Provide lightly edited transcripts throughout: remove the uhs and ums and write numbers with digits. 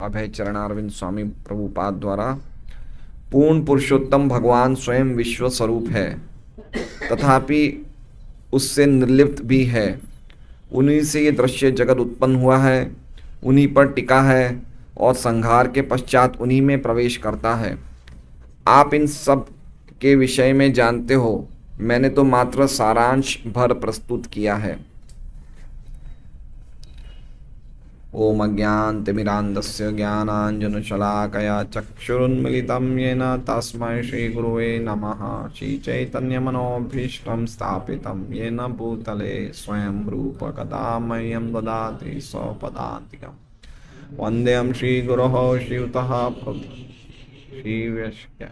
अभय चरणारविंद स्वामी प्रभुपाद द्वारा पूर्ण पुरुषोत्तम भगवान स्वयं विश्व स्वरूप है, तथापि उससे निर्लिप्त भी है। उन्हीं से ये दृश्य जगत उत्पन्न हुआ है, उन्हीं पर टिका है और संहार के पश्चात उन्हीं में प्रवेश करता है। आप इन सब के विषय में जानते हो, मैंने तो मात्र सारांश भर प्रस्तुत किया है। ओम अज्ञानतिमिरान्धस्य ज्ञानाञ्जनशलाकया चक्षुरुन्मिलितं येन तस्मै श्रीगुरुवे नमः। श्रीचैतन्यमनोभीष्टं स्थापितं येन भूतले स्वयं रूप कदा मह्यं ददाति स्वपदान्तिकम्। वन्देऽहं श्रीगुरोः श्रीयुतः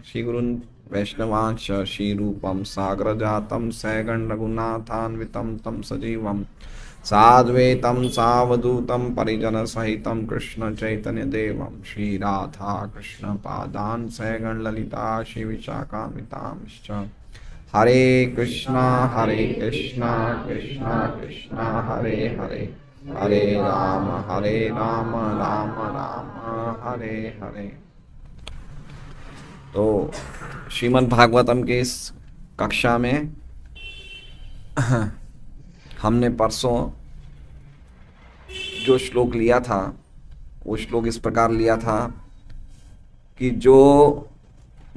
श्रीगुरून् वैष्णवांश्च श्रीरूपं साग्रजातं सैगण्डरघुनाथान्वितं तं सजीवं साद्वैतं सावधूतं परिजनसहितं कृष्णचैतन्यदेवं श्रीराधा कृष्णपादान् सैगणललिता श्रीविशाखान्वितांश्च। हरे कृष्णा कृष्णा कृष्णा हरे हरे, हरे राम राम राम हरे हरे। तो श्रीमद् भागवतम के इस कक्षा में हमने परसों जो श्लोक लिया था वो श्लोक इस प्रकार लिया था कि जो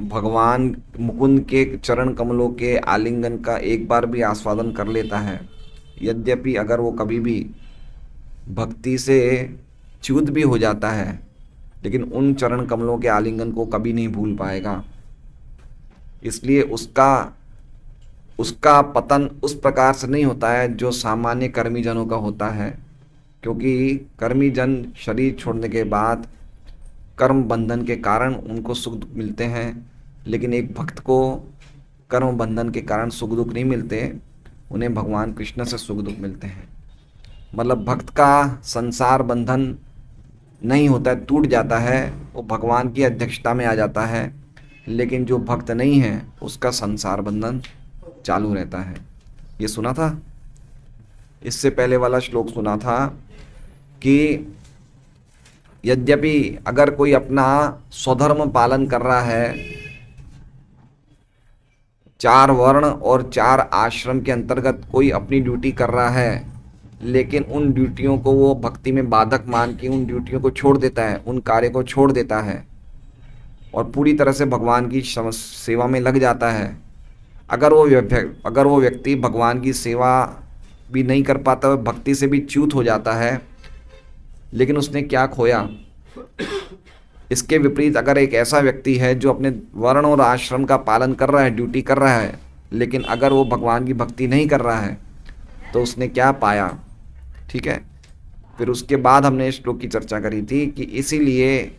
भगवान मुकुंद के चरण कमलों के आलिंगन का एक बार भी आस्वादन कर लेता है, यद्यपि अगर वो कभी भी भक्ति से च्युत भी हो जाता है, लेकिन उन चरण कमलों के आलिंगन को कभी नहीं भूल पाएगा। इसलिए उसका पतन उस प्रकार से नहीं होता है जो सामान्य कर्मी जनों का होता है, क्योंकि कर्मी जन शरीर छोड़ने के बाद कर्म बंधन के कारण उनको सुख दुख मिलते हैं, लेकिन एक भक्त को कर्म बंधन के कारण सुख दुख नहीं मिलते, उन्हें भगवान कृष्ण से सुख दुख मिलते हैं। मतलब भक्त का संसार बंधन नहीं होता है, टूट जाता है, वो भगवान की अध्यक्षता में आ जाता है, लेकिन जो भक्त नहीं है उसका संसार बंधन चालू रहता है। ये सुना था, इससे पहले वाला श्लोक सुना था कि यद्यपि अगर कोई अपना स्वधर्म पालन कर रहा है, 4 वर्ण और 4 आश्रम के अंतर्गत कोई अपनी ड्यूटी कर रहा है, लेकिन उन ड्यूटियों को वो भक्ति में बाधक मान के उन ड्यूटियों को छोड़ देता है, उन कार्य को छोड़ देता है और पूरी तरह से भगवान की सेवा में लग जाता है। अगर वो व्यक्ति भगवान की सेवा भी नहीं कर पाता, वह भक्ति से भी च्युत हो जाता है, लेकिन उसने क्या खोया। इसके विपरीत अगर एक ऐसा व्यक्ति है जो अपने वर्ण और आश्रम का पालन कर रहा है, ड्यूटी कर रहा है, लेकिन अगर वो भगवान की भक्ति नहीं कर रहा है तो उसने क्या पाया। ठीक है, फिर उसके बाद हमने इस श्लोक की चर्चा करी थी कि इसीलिए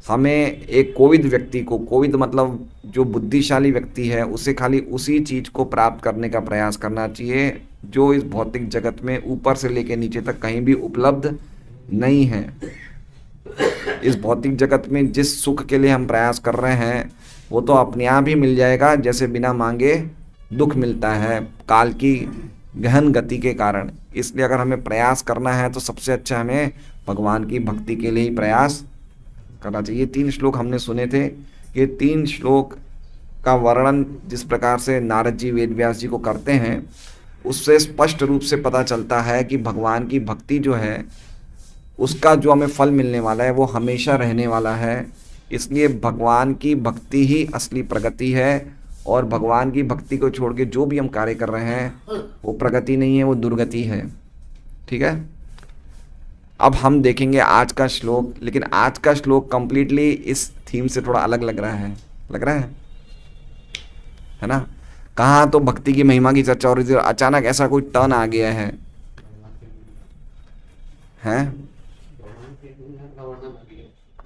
हमें एक कोविद व्यक्ति को, कोविद मतलब जो बुद्धिशाली व्यक्ति है, उसे खाली उसी चीज़ को प्राप्त करने का प्रयास करना चाहिए जो इस भौतिक जगत में ऊपर से लेकर नीचे तक कहीं भी उपलब्ध नहीं है। इस भौतिक जगत में जिस सुख के लिए हम प्रयास कर रहे हैं वो तो अपने आप ही मिल जाएगा, जैसे बिना मांगे दुख मिलता है काल की गहन गति के कारण। इसलिए अगर हमें प्रयास करना है तो सबसे अच्छा हमें भगवान की भक्ति के लिए ही प्रयास करना चाहिए। 3 श्लोक हमने सुने थे। ये 3 श्लोक का वर्णन जिस प्रकार से नारद जी वेद व्यास जी को करते हैं, उससे स्पष्ट रूप से पता चलता है कि भगवान की भक्ति जो है उसका जो हमें फल मिलने वाला है वो हमेशा रहने वाला है। इसलिए भगवान की भक्ति ही असली प्रगति है, और भगवान की भक्ति को छोड़ के जो भी हम कार्य कर रहे हैं वो प्रगति नहीं है, वो दुर्गति है। ठीक है, अब हम देखेंगे आज का श्लोक, लेकिन आज का श्लोक कंप्लीटली इस थीम से थोड़ा अलग लग रहा है ना। कहाँ तो भक्ति की महिमा की चर्चा हो रही थी, अचानक ऐसा कोई टर्न आ गया है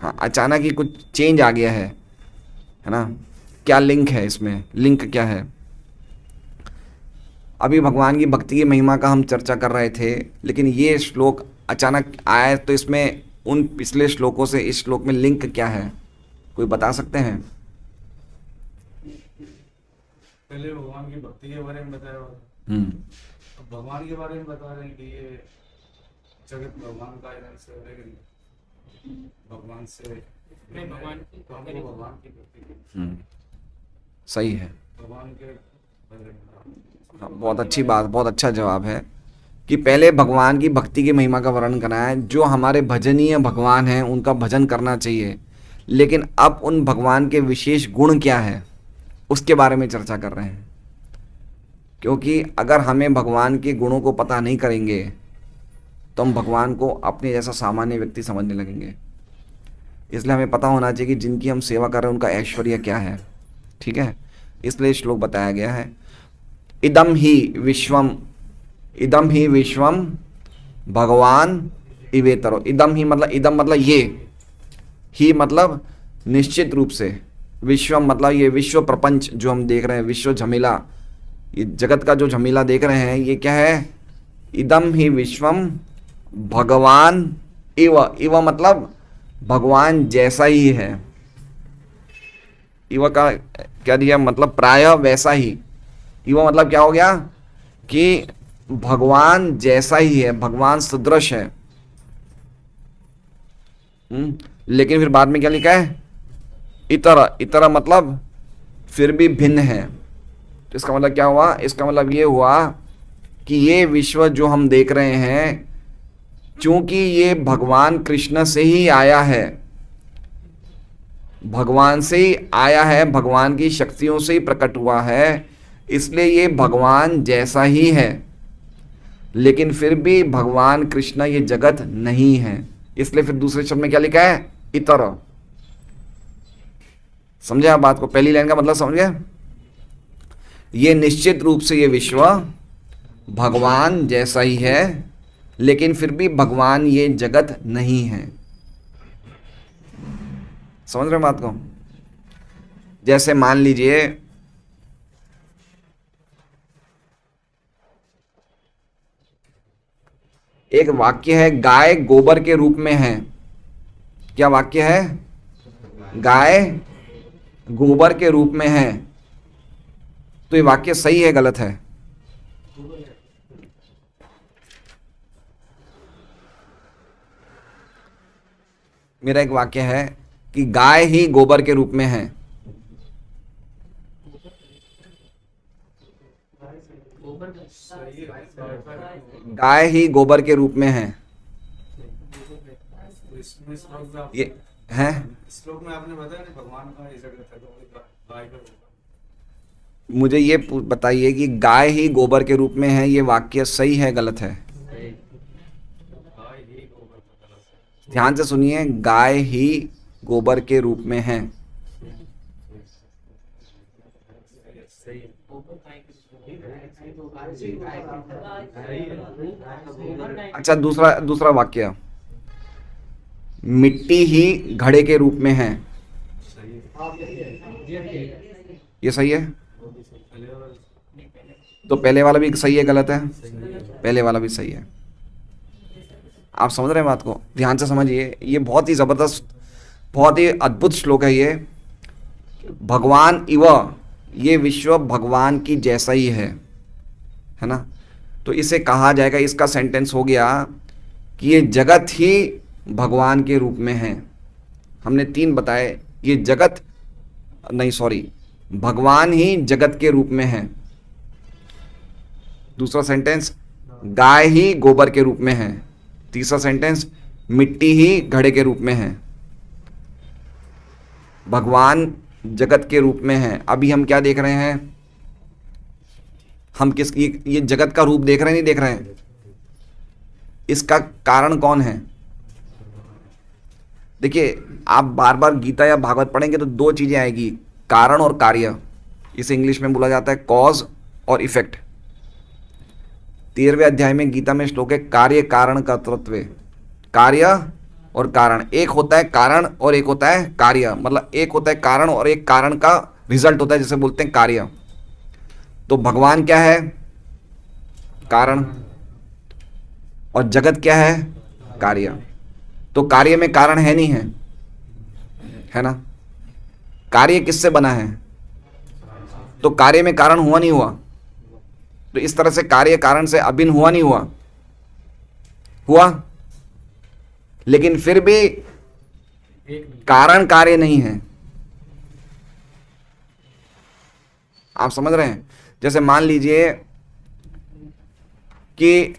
हाँ, अचानक ही कुछ चेंज आ गया है ना। क्या लिंक है इसमें, लिंक क्या है। अभी भगवान की भक्ति की महिमा का हम चर्चा कर रहे थे, लेकिन ये श्लोक अचानक आया, तो इसमें उन पिछले श्लोकों से इस श्लोक में लिंक क्या है, कोई बता सकते हैं। पहले भगवान की भक्ति के बारे में बताया हुआ, अब भगवान के बारे में बता रहे हैं कि ये जगत भगवान का है, लेकिन भगवान से नहीं, भगवान तो हमको भगवान की भक्ति सही है। भगवान के हाँ, बहुत अच्छी बात, बहुत अच्छा जवाब है कि पहले भगवान की भक्ति की महिमा का वर्णन करना है। जो हमारे भजनीय भगवान हैं उनका भजन करना चाहिए, लेकिन अब उन भगवान के विशेष गुण क्या है उसके बारे में चर्चा कर रहे हैं। क्योंकि अगर हमें भगवान के गुणों को पता नहीं करेंगे तो हम भगवान को अपने जैसा सामान्य व्यक्ति समझने लगेंगे। इसलिए हमें पता होना चाहिए कि जिनकी हम सेवा कर रहे हैं उनका ऐश्वर्य क्या है। ठीक है, इसलिए श्लोक बताया गया है, इदम ही विश्वम भगवान इवेतरो। इदम मतलब ये, ही मतलब निश्चित रूप से, विश्वम मतलब ये विश्व प्रपंच जो हम देख रहे हैं, विश्व झमेला, ये जगत का जो झमेला देख रहे हैं, ये क्या है? इदम ही विश्वम भगवान इव मतलब भगवान जैसा ही है। इव का क्या दिया मतलब? प्रायः वैसा ही। इव मतलब क्या हो गया कि भगवान जैसा ही है, भगवान सदृश है। लेकिन फिर बाद में क्या लिखा है? इतर मतलब फिर भी भिन्न है। तो इसका मतलब क्या हुआ? इसका मतलब ये हुआ कि ये विश्व जो हम देख रहे हैं, चूंकि ये भगवान कृष्ण से ही आया है, भगवान से ही आया है, भगवान की शक्तियों से ही प्रकट हुआ है, इसलिए ये भगवान जैसा ही है। लेकिन फिर भी भगवान कृष्ण ये जगत नहीं है, इसलिए फिर दूसरे शब्द में क्या लिखा है? इतर। समझे आप बात को? पहली लाइन का मतलब समझ गए? ये निश्चित रूप से ये विश्व भगवान जैसा ही है, लेकिन फिर भी भगवान ये जगत नहीं है। समझ रहे बात को? जैसे मान लीजिए एक वाक्य है, गाय गोबर के रूप में है। क्या वाक्य है? गाय गोबर के रूप में है। तो ये वाक्य सही है गलत है? मेरा एक वाक्य है कि गाय ही गोबर के रूप में है। गाय ही गोबर के रूप में है। इसमें श्लोक में आप- ये है, श्लोक में आपने बताया ना भगवान का ये जगत है, तो गाय का मुझे ये बताइए कि गाय ही गोबर के रूप में है, ये वाक्य सही है गलत है? गाय ही गोबर का कलश है। ध्यान से सुनिए, गाय ही गोबर के रूप में है। अच्छा, दूसरा वाक्य, मिट्टी ही घड़े के रूप में है। सही है। ये सही है? पहले वाला तो पहले वाला भी सही है गलत है? पहले वाला भी सही है। आप समझ रहे हैं बात को? ध्यान से समझिए, ये बहुत ही जबरदस्त, बहुत ही अद्भुत श्लोक है ये। भगवान इव, ये विश्व भगवान की जैसा ही है ना? तो इसे कहा जाएगा, इसका सेंटेंस हो गया कि ये जगत ही भगवान के रूप में है। हमने 3 बताए, ये जगत नहीं, सॉरी, भगवान ही जगत के रूप में है। दूसरा सेंटेंस, गाय ही गोबर के रूप में है। तीसरा सेंटेंस, मिट्टी ही घड़े के रूप में है। भगवान जगत के रूप में है। अभी हम क्या देख रहे हैं? हम ये जगत का रूप देख रहे हैं, नहीं देख रहे हैं? इसका कारण कौन है? देखिए, आप बार बार गीता या भागवत पढ़ेंगे तो 2 चीजें आएगी, कारण और कार्य। इसे इंग्लिश में बोला जाता है कॉज और इफेक्ट। 13वें अध्याय में गीता में श्लोक है, कार्य कारण कर्तृत्व। कार्य और कारण, एक होता है कारण और एक होता है कार्य। मतलब एक होता है कारण और एक कारण का रिजल्ट होता है, जिसे बोलते हैं कार्य। तो भगवान क्या है? कारण। और जगत क्या है? कार्य। तो कार्य में कारण है नहीं है ना? कार्य किससे बना है? तो कार्य में कारण हुआ नहीं हुआ? तो इस तरह से कार्य कारण से अभिन्न हुआ नहीं हुआ? हुआ। लेकिन फिर भी एक नहीं। कारण कार्य नहीं है। आप समझ रहे हैं? जैसे मान लीजिए कि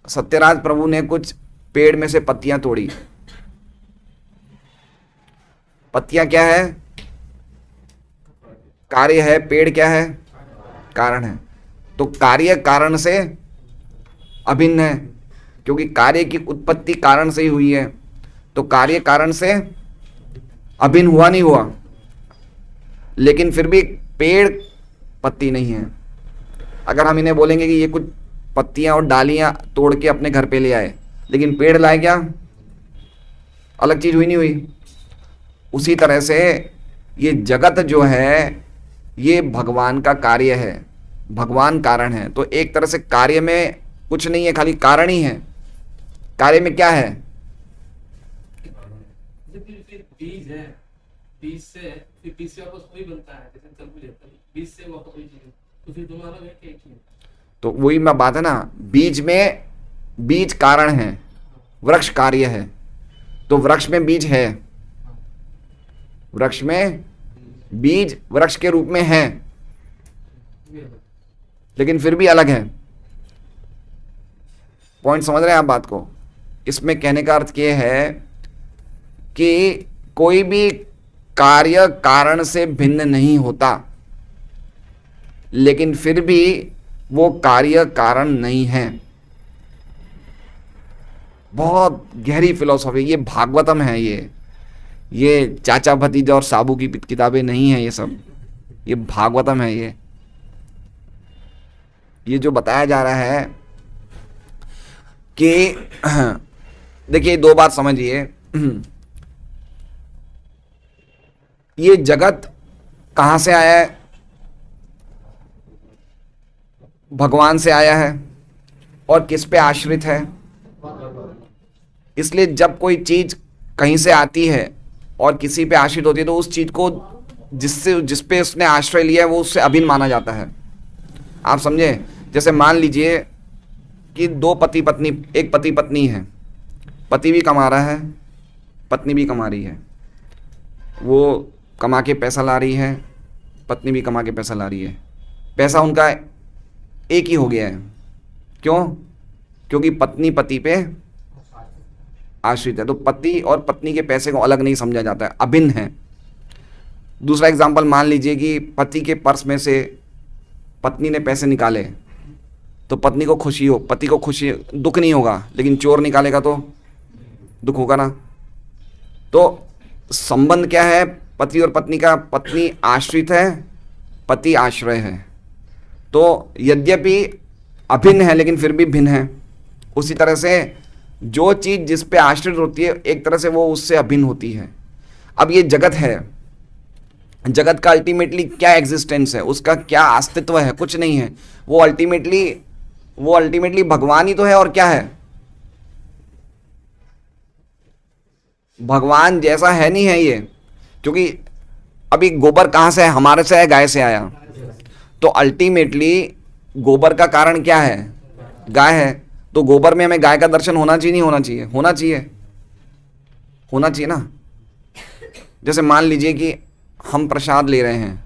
सत्यराज प्रभु ने कुछ पेड़ में से पत्तियां तोड़ी। पत्तियां क्या है? कार्य है। पेड़ क्या है? कारण है। तो कार्य कारण से अभिन्न है, क्योंकि कार्य की उत्पत्ति कारण से ही हुई है। तो कार्य कारण से अभिन्न हुआ नहीं हुआ? लेकिन फिर भी पेड़ पत्ती नहीं है। अगर हम इन्हें बोलेंगे कि ये कुछ पत्तियां और डालियां तोड़ के अपने घर पे ले आए, लेकिन पेड़ लाए क्या? अलग चीज हुई नहीं हुई? उसी तरह से ये जगत जो है ये भगवान का कार्य है, भगवान कारण है। तो एक तरह से कार्य में कुछ नहीं है, खाली कारण ही है। कार्य में क्या है? फिर बीज है, बीज से वापस वही बनता है, जैसे तरबूज है, बीज से वापस वही चीज, तो फिर दोनों अलग है कि एक ही है? तो वही मैं बात है ना, बीज में बीज कारण है, वृक्ष कार्य है। तो वृक्ष में बीज है, वृक्ष में बीज वृक्ष के रूप में है, लेकिन फिर भी अलग है। पॉइंट समझ रहे हैं आप बात को? इसमें कहने का अर्थ यह है कि कोई भी कार्य कारण से भिन्न नहीं होता, लेकिन फिर भी वो कार्य कारण नहीं है। बहुत गहरी फिलॉसफी, ये भागवतम है। ये चाचा भतीजा और साबू की किताबें नहीं है, ये सब ये भागवतम है। ये जो बताया जा रहा है कि देखिए, दो बात समझिए। ये जगत कहां से आया है? भगवान से आया है। और किस पे आश्रित है? इसलिए जब कोई चीज कहीं से आती है और किसी पे आश्रित होती है, तो उस चीज को जिस पे उसने आश्रय लिया है वो उससे अभिन्न माना जाता है। आप समझे? जैसे मान लीजिए कि दो पति पत्नी, एक पति पत्नी है, पति भी कमा रहा है, पत्नी भी कमा रही है। वो कमा के पैसा ला रही है, पत्नी भी कमा के पैसा ला रही है। पैसा उनका एक ही हो गया है। क्यों? क्योंकि पत्नी पति पे आश्रित है। तो पति और पत्नी के पैसे को अलग नहीं समझा जाता है, अभिन्न है। दूसरा एग्जाम्पल मान लीजिए कि पति के पर्स में से पत्नी ने पैसे निकाले, तो पत्नी को खुशी हो, पति को खुशी, दुख नहीं होगा। लेकिन चोर निकालेगा तो दुख होगा ना। तो संबंध क्या है पति और पत्नी का? पत्नी आश्रित है, पति आश्रय है। तो यद्यपि अभिन्न है लेकिन फिर भी भिन्न है। उसी तरह से जो चीज जिस पे आश्रित होती है, एक तरह से वो उससे अभिन्न होती है। अब ये जगत है, जगत का अल्टीमेटली क्या एग्जिस्टेंस है? उसका क्या अस्तित्व है? कुछ नहीं है। वो अल्टीमेटली भगवान ही तो है। और क्या है? भगवान जैसा है नहीं है ये। क्योंकि अभी गोबर कहां से है? हमारे से है, गाय से आया। तो अल्टीमेटली गोबर का कारण क्या है? गाय है। तो गोबर में हमें गाय का दर्शन होना चाहिए नहीं होना चाहिए? होना चाहिए, होना चाहिए ना। जैसे मान लीजिए कि हम प्रसाद ले रहे हैं,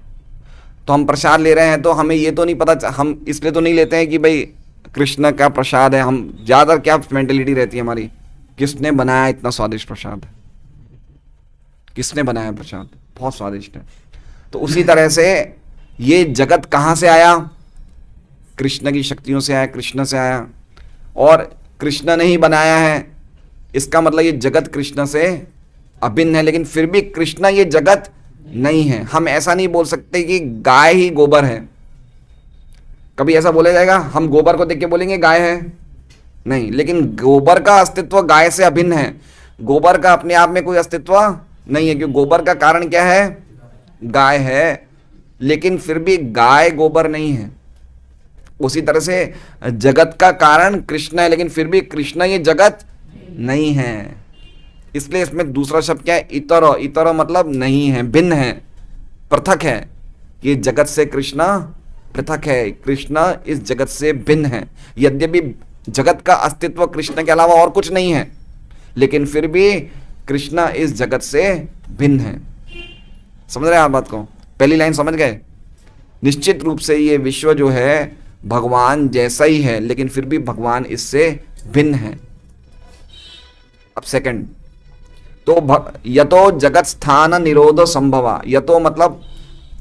तो हम प्रसाद ले रहे हैं तो हमें ये तो नहीं पता, हम इसलिए तो नहीं लेते हैं कि भाई कृष्ण का प्रसाद है। हम ज़्यादा क्या मेंटेलिटी रहती है हमारी, किसने बनाया इतना स्वादिष्ट प्रसाद? किसने बनाया प्रसाद? बहुत स्वादिष्ट है। तो उसी तरह से ये जगत कहाँ से आया? कृष्ण की शक्तियों से आया, कृष्ण से आया। और कृष्ण ने ही बनाया है, इसका मतलब ये जगत कृष्ण से अभिन्न है, लेकिन फिर भी कृष्ण ये जगत नहीं है। हम ऐसा नहीं बोल सकते कि गाय ही गोबर है। कभी ऐसा बोला जाएगा? हम गोबर को देख के बोलेंगे गाय है? नहीं। लेकिन गोबर का अस्तित्व गाय से अभिन्न है। गोबर का अपने आप में कोई अस्तित्व नहीं है, क्योंकि गोबर का कारण क्या है? गाय है। लेकिन फिर भी गाय गोबर नहीं है। उसी तरह से जगत का कारण कृष्ण है, लेकिन फिर भी कृष्ण ये जगत नहीं है। इसलिए इसमें दूसरा शब्द क्या है? इतरो। इतरो मतलब नहीं है, भिन्न है, पृथक है। ये जगत से कृष्ण पृथक है, कृष्ण इस जगत से भिन्न है। यद्यपि जगत का अस्तित्व कृष्ण के अलावा और कुछ नहीं है, लेकिन फिर भी कृष्णा इस जगत से भिन्न है। समझ रहे हैं आप बात को? पहली लाइन समझ गए? निश्चित रूप से ये विश्व जो है भगवान जैसा ही है, लेकिन फिर भी भगवान इससे भिन्न है। अब सेकंड, तो यतो जगत स्थान निरोध संभवा, यतो मतलब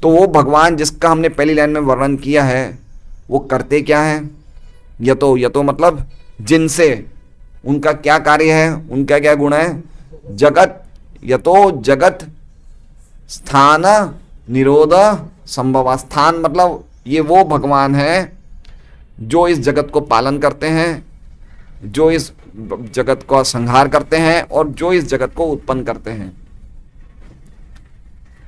तो वो भगवान जिसका हमने पहली लाइन में वर्णन किया है वो करते क्या है? यतो, यतो मतलब जिनसे, उनका क्या कार्य है, उनका क्या गुण है? जगत, यतो जगत स्थान निरोध संभवा, स्थान मतलब ये वो भगवान है जो इस जगत को पालन करते हैं, जो इस जगत को संहार करते हैं और जो इस जगत को उत्पन्न करते हैं।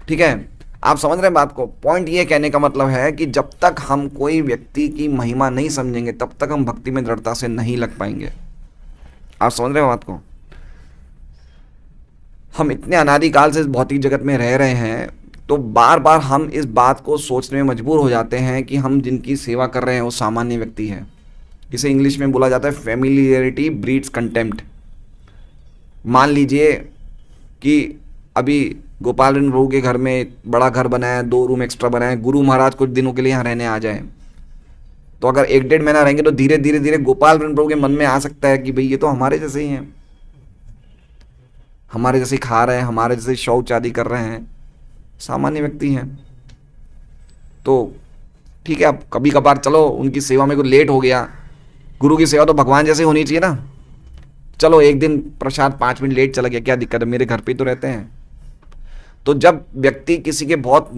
ठीक है, आप समझ रहे हैं बात को? पॉइंट ये कहने का मतलब है कि जब तक हम कोई व्यक्ति की महिमा नहीं समझेंगे तब तक हम भक्ति में दृढ़ता से नहीं लग पाएंगे। आप समझ रहे हो बात को? हम इतने अनादिकाल से इस भौतिक जगत में रह रहे हैं, तो बार बार हम इस बात को सोचने में मजबूर हो जाते हैं कि हम जिनकी सेवा कर रहे हैं वो सामान्य व्यक्ति है। इसे इंग्लिश में बोला जाता है फेमिलियरिटी ब्रीड्स कंटेम्प्ट। मान लीजिए कि अभी गोपाल प्रभु के घर में बड़ा घर बना है, 2 रूम एक्स्ट्रा बनाए हैं, गुरु महाराज कुछ दिनों के लिए यहाँ रहने आ जाए, तो अगर 1-1.5 महीना रहेंगे तो धीरे धीरे धीरे गोपाल प्रभु के मन में आ सकता है कि भाई ये तो हमारे जैसे ही हैं, हमारे जैसे खा रहे हैं, हमारे जैसे शौच आदि कर रहे हैं, सामान्य व्यक्ति हैं। तो ठीक है, अब कभी कभार चलो उनकी सेवा में कुछ लेट हो गया, गुरु की सेवा तो भगवान जैसे होनी चाहिए ना, चलो एक दिन प्रसाद 5 मिनट लेट चला गया, क्या दिक्कत है, मेरे घर पे ही तो रहते हैं। तो जब व्यक्ति किसी के बहुत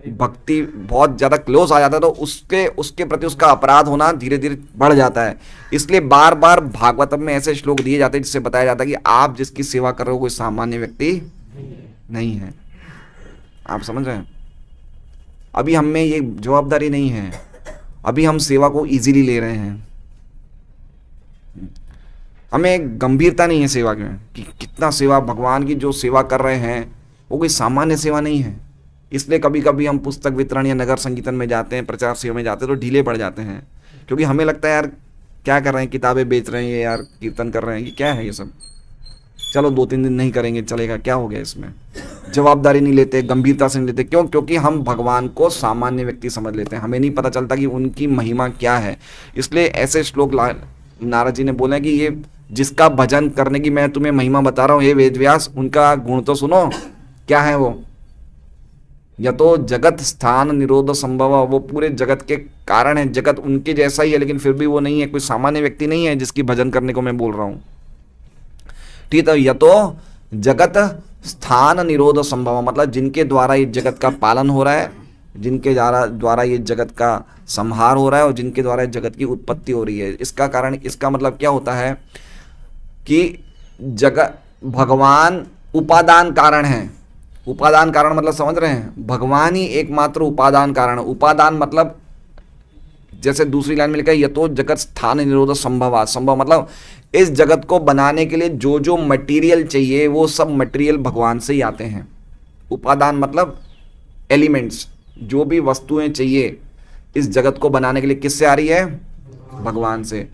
भक्ति बहुत ज़्यादा क्लोज आ जाता है तो उसके प्रति उसका अपराध होना धीरे धीरे बढ़ जाता है। इसलिए बार बार भागवतम में ऐसे श्लोक दिए जाते हैं जिससे बताया जाता है कि आप जिसकी सेवा कर रहे हो कोई सामान्य व्यक्ति नहीं है। आप समझ रहे हैं? अभी हम में ये जवाबदारी नहीं है, अभी हम सेवा को इजीली ले रहे हैं, हमें गंभीरता नहीं है सेवा में कि कितना सेवा, भगवान की जो सेवा कर रहे हैं वो कोई सामान्य सेवा नहीं है। इसलिए कभी कभी हम पुस्तक वितरण या नगर संकीर्तन में जाते हैं, प्रचार सेवा में जाते हैं तो ढीले पड़ जाते हैं, क्योंकि हमें लगता है यार क्या कर रहे हैं, किताबें बेच रहे हैं, ये यार कीर्तन कर रहे हैं, ये क्या है ये सब, चलो 2-3 दिन नहीं करेंगे चलेगा, क्या हो गया इसमें। जवाबदारी नहीं लेते, गंभीरता से नहीं लेते। क्यों? क्योंकि हम भगवान को सामान्य व्यक्ति समझ लेते हैं, हमें नहीं पता चलता कि उनकी महिमा क्या है। इसलिए ऐसे श्लोक नारद जी ने बोले कि ये जिसका भजन करने की मैं तुम्हें महिमा बता रहा हूँ, हे वेदव्यास, उनका गुण तो सुनो, क्या है वो? यतो जगत स्थान निरोध संभव, वो पूरे जगत के कारण है, जगत उनके जैसा ही है लेकिन फिर भी वो नहीं है, कोई सामान्य व्यक्ति नहीं है जिसकी भजन करने को मैं बोल रहा हूँ। ठीक है, यतो जगत स्थान निरोध संभव मतलब जिनके द्वारा ये जगत का पालन हो रहा है, जिनके द्वारा ये जगत का संहार हो रहा है और जिनके द्वारा जगत की उत्पत्ति हो रही है। इसका कारण, इसका मतलब क्या होता है कि जगत भगवान उपादान कारण है। उपादान कारण मतलब समझ रहे हैं? भगवान ही एकमात्र उपादान कारण है। उपादान मतलब जैसे दूसरी लाइन में लिखा है यतो जगत स्थान निरोध संभव, संभव मतलब इस जगत को बनाने के लिए जो जो मटेरियल चाहिए वो सब मटेरियल भगवान से ही आते हैं। उपादान मतलब एलिमेंट्स, जो भी वस्तुएं चाहिए इस जगत को बनाने के लिए किससे आ रही है? भगवान से।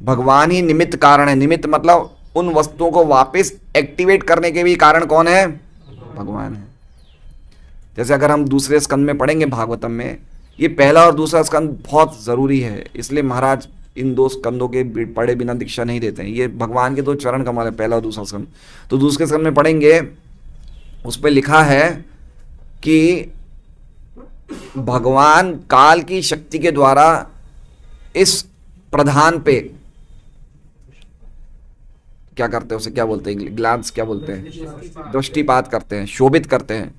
भगवान ही निमित्त कारण है। निमित्त मतलब उन वस्तुओं को वापस एक्टिवेट करने के भी कारण कौन है? भगवान है। जैसे अगर हम दूसरे स्कंद में पढ़ेंगे भागवतम में, ये पहला और दूसरा स्कंद बहुत ज़रूरी है, इसलिए महाराज इन 2 स्कंदों के पढ़े बिना दीक्षा नहीं देते हैं। ये भगवान के 2 चरण कमल है, पहला और दूसरा स्कंद। तो दूसरे स्कंद में पढ़ेंगे, उस पर लिखा है कि भगवान काल की शक्ति के द्वारा इस प्रधान पे क्या करते हैं, उसे क्या बोलते हैं, ग्लांस क्या बोलते हैं, दृष्टिपात करते हैं, शोभित करते हैं,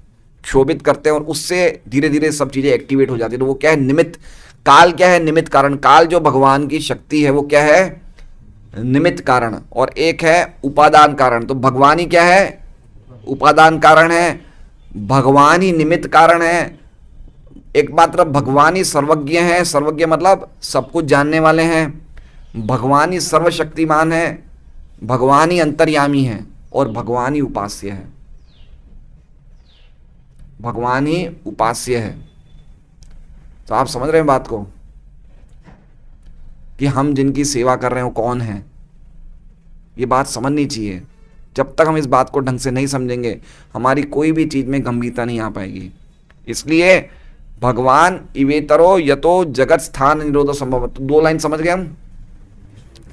क्षोभित करते हैं और उससे धीरे धीरे सब चीजें एक्टिवेट हो जाती है। तो वो क्या है? निमित्त। काल क्या है? निमित्त कारण। काल जो भगवान की शक्ति है वो क्या है? निमित्त कारण। और एक है उपादान कारण। तो भगवान ही क्या है? उपादान कारण है, भगवान ही निमित्त कारण है। एकमात्र भगवान ही सर्वज्ञ है। सर्वज्ञ मतलब सब कुछ जानने वाले हैं। भगवान ही सर्वशक्तिमान है, भगवान ही अंतर्यामी है और भगवान ही उपास्य है। भगवान ही उपास्य है। तो आप समझ रहे हैं बात को कि हम जिनकी सेवा कर रहे हैं वो कौन है? ये बात समझनी चाहिए जब तक हम इस बात को ढंग से नहीं समझेंगे हमारी कोई भी चीज में गंभीरता नहीं आ पाएगी। इसलिए भगवान इवेतरो यतो जगत स्थान निरोध संभव, तो 2 लाइन समझ गए हम।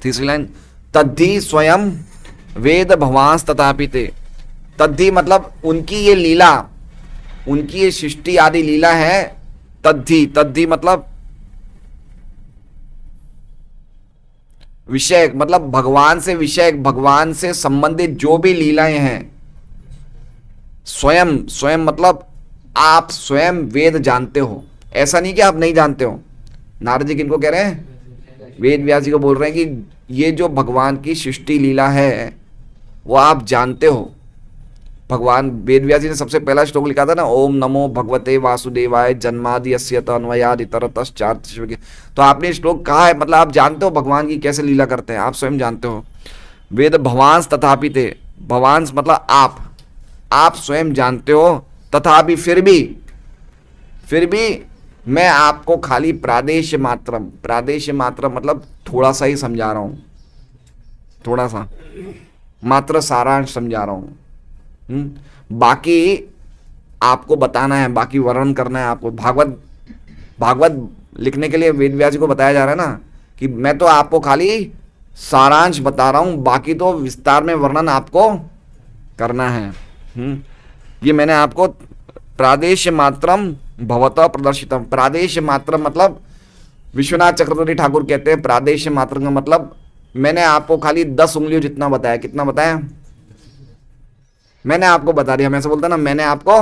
तीसरी लाइन, तद्धि स्वयं वेद भवांस तथापि ते। तद्धि मतलब उनकी ये लीला, उनकी ये सृष्टि आदि लीला है। तद्धि, तद्धि मतलब विषय, मतलब भगवान से विषय, भगवान से संबंधित जो भी लीलाएं हैं। स्वयं, स्वयं मतलब आप स्वयं वेद जानते हो, ऐसा नहीं कि आप नहीं जानते हो। नारद जी किनको कह रहे हैं? वेद व्यास जी को बोल रहे हैं कि ये जो भगवान की सृष्टि लीला है वो आप जानते हो। भगवान वेद व्यास जी ने सबसे पहला श्लोक लिखा था ना, ओम नमो भगवते वासुदेवाय जन्मादि अस्यत अन्वयादि तरतश्चार्थ। तो आपने श्लोक कहा है, मतलब आप जानते हो भगवान की कैसे लीला करते हैं, आप स्वयं जानते हो। वेद भवांस तथापि ते, भवांस मतलब आप स्वयं जानते हो। तथापि फिर भी मैं आपको खाली प्रादेश मात्रम, प्रादेश मात्रम मतलब थोड़ा सा ही समझा रहा हूं, थोड़ा सा मात्र सारांश समझा रहा हूं। बाकी आपको बताना है, बाकी वर्णन करना है आपको। भागवत लिखने के लिए वेद व्यास जी को बताया जा रहा है ना कि मैं तो आपको खाली सारांश बता रहा हूं, बाकी तो विस्तार में वर्णन आपको करना है। ये मैंने आपको प्रादेश मात्रम भवतः प्रदर्शितम, प्रादेश मात्रम मतलब विश्वनाथ चक्रवर्ती ठाकुर कहते हैं प्रादेश मात्र का मतलब मैंने आपको खाली 10 उंगलियों जितना बताया। कितना बताया? मैंने आपको बता दिया। मैं ऐसे बोलता ना, मैंने आपको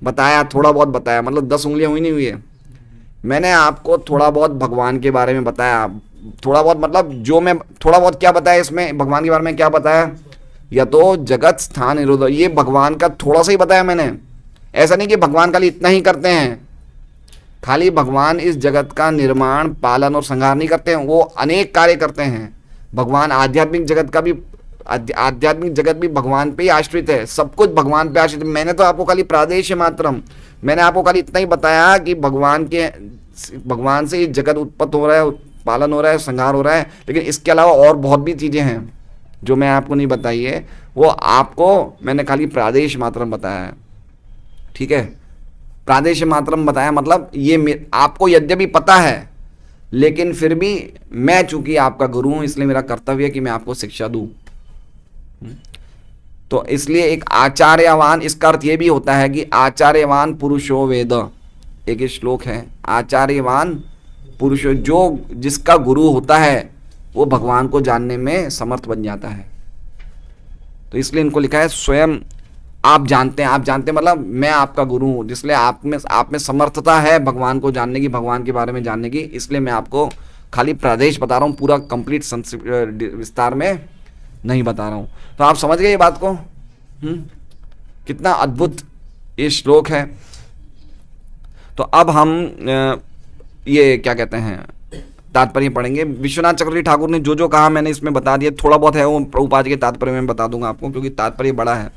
बताया, थोड़ा बहुत बताया, मतलब 10 उंगलियां हुई नहीं हुई है। मैंने आपको थोड़ा बहुत भगवान के बारे में बताया। थोड़ा बहुत मतलब जो मैं थोड़ा बहुत क्या बताया इसमें, भगवान के बारे में क्या बताया? या तो जगत स्थान निरोध, ये भगवान का थोड़ा सा ही बताया मैंने। ऐसा नहीं कि भगवान खाली इतना ही करते हैं, खाली भगवान इस जगत का निर्माण पालन और संहार नहीं करते हैं, वो अनेक कार्य करते हैं। भगवान आध्यात्मिक जगत का भी, आध्यात्मिक जगत भी भगवान पे ही आश्रित है, सब कुछ भगवान पे आश्रित है। मैंने तो आपको खाली प्रादेश मात्रम, मैंने आपको खाली इतना ही बताया कि भगवान से ये जगत उत्पन्न हो रहा है, पालन हो रहा है, संहार हो रहा है, लेकिन इसके अलावा और बहुत भी चीजें हैं जो मैं आपको नहीं बताई है, वो आपको मैंने खाली प्रादेश मात्रम बताया है। ठीक है, प्रादेश मात्रम बताया मतलब ये आपको यद्यपि पता है, लेकिन फिर भी मैं चूंकि आपका गुरु हूं इसलिए मेरा कर्तव्य है कि मैं आपको शिक्षा दूं। तो इसलिए एक आचार्यवान, इसका अर्थ ये भी होता है कि आचार्यवान पुरुषो वेद। एक श्लोक है, आचार्यवान पुरुषो, जो जिसका गुरु होता है वो भगवान को जानने में समर्थ बन जाता है। तो इसलिए इनको लिखा है स्वयं आप जानते हैं। आप जानते हैं मतलब मैं आपका गुरु हूं, जिसलिए आप में समर्थता है भगवान को जानने की, भगवान के बारे में जानने की। इसलिए मैं आपको खाली प्रदेश बता रहा हूं, पूरा कंप्लीट विस्तार में नहीं बता रहा हूं। तो आप समझ गए ये बात को? कितना अद्भुत ये श्लोक है। तो अब हम ये क्या कहते हैं तात्पर्य पढ़ेंगे। विश्वनाथ चक्रवर्ती ठाकुर ने जो जो कहा मैंने इसमें बता दिया, थोड़ा बहुत है वो प्रभुपाद के तात्पर्य में बता दूंगा आपको, क्योंकि तात्पर्य बड़ा है।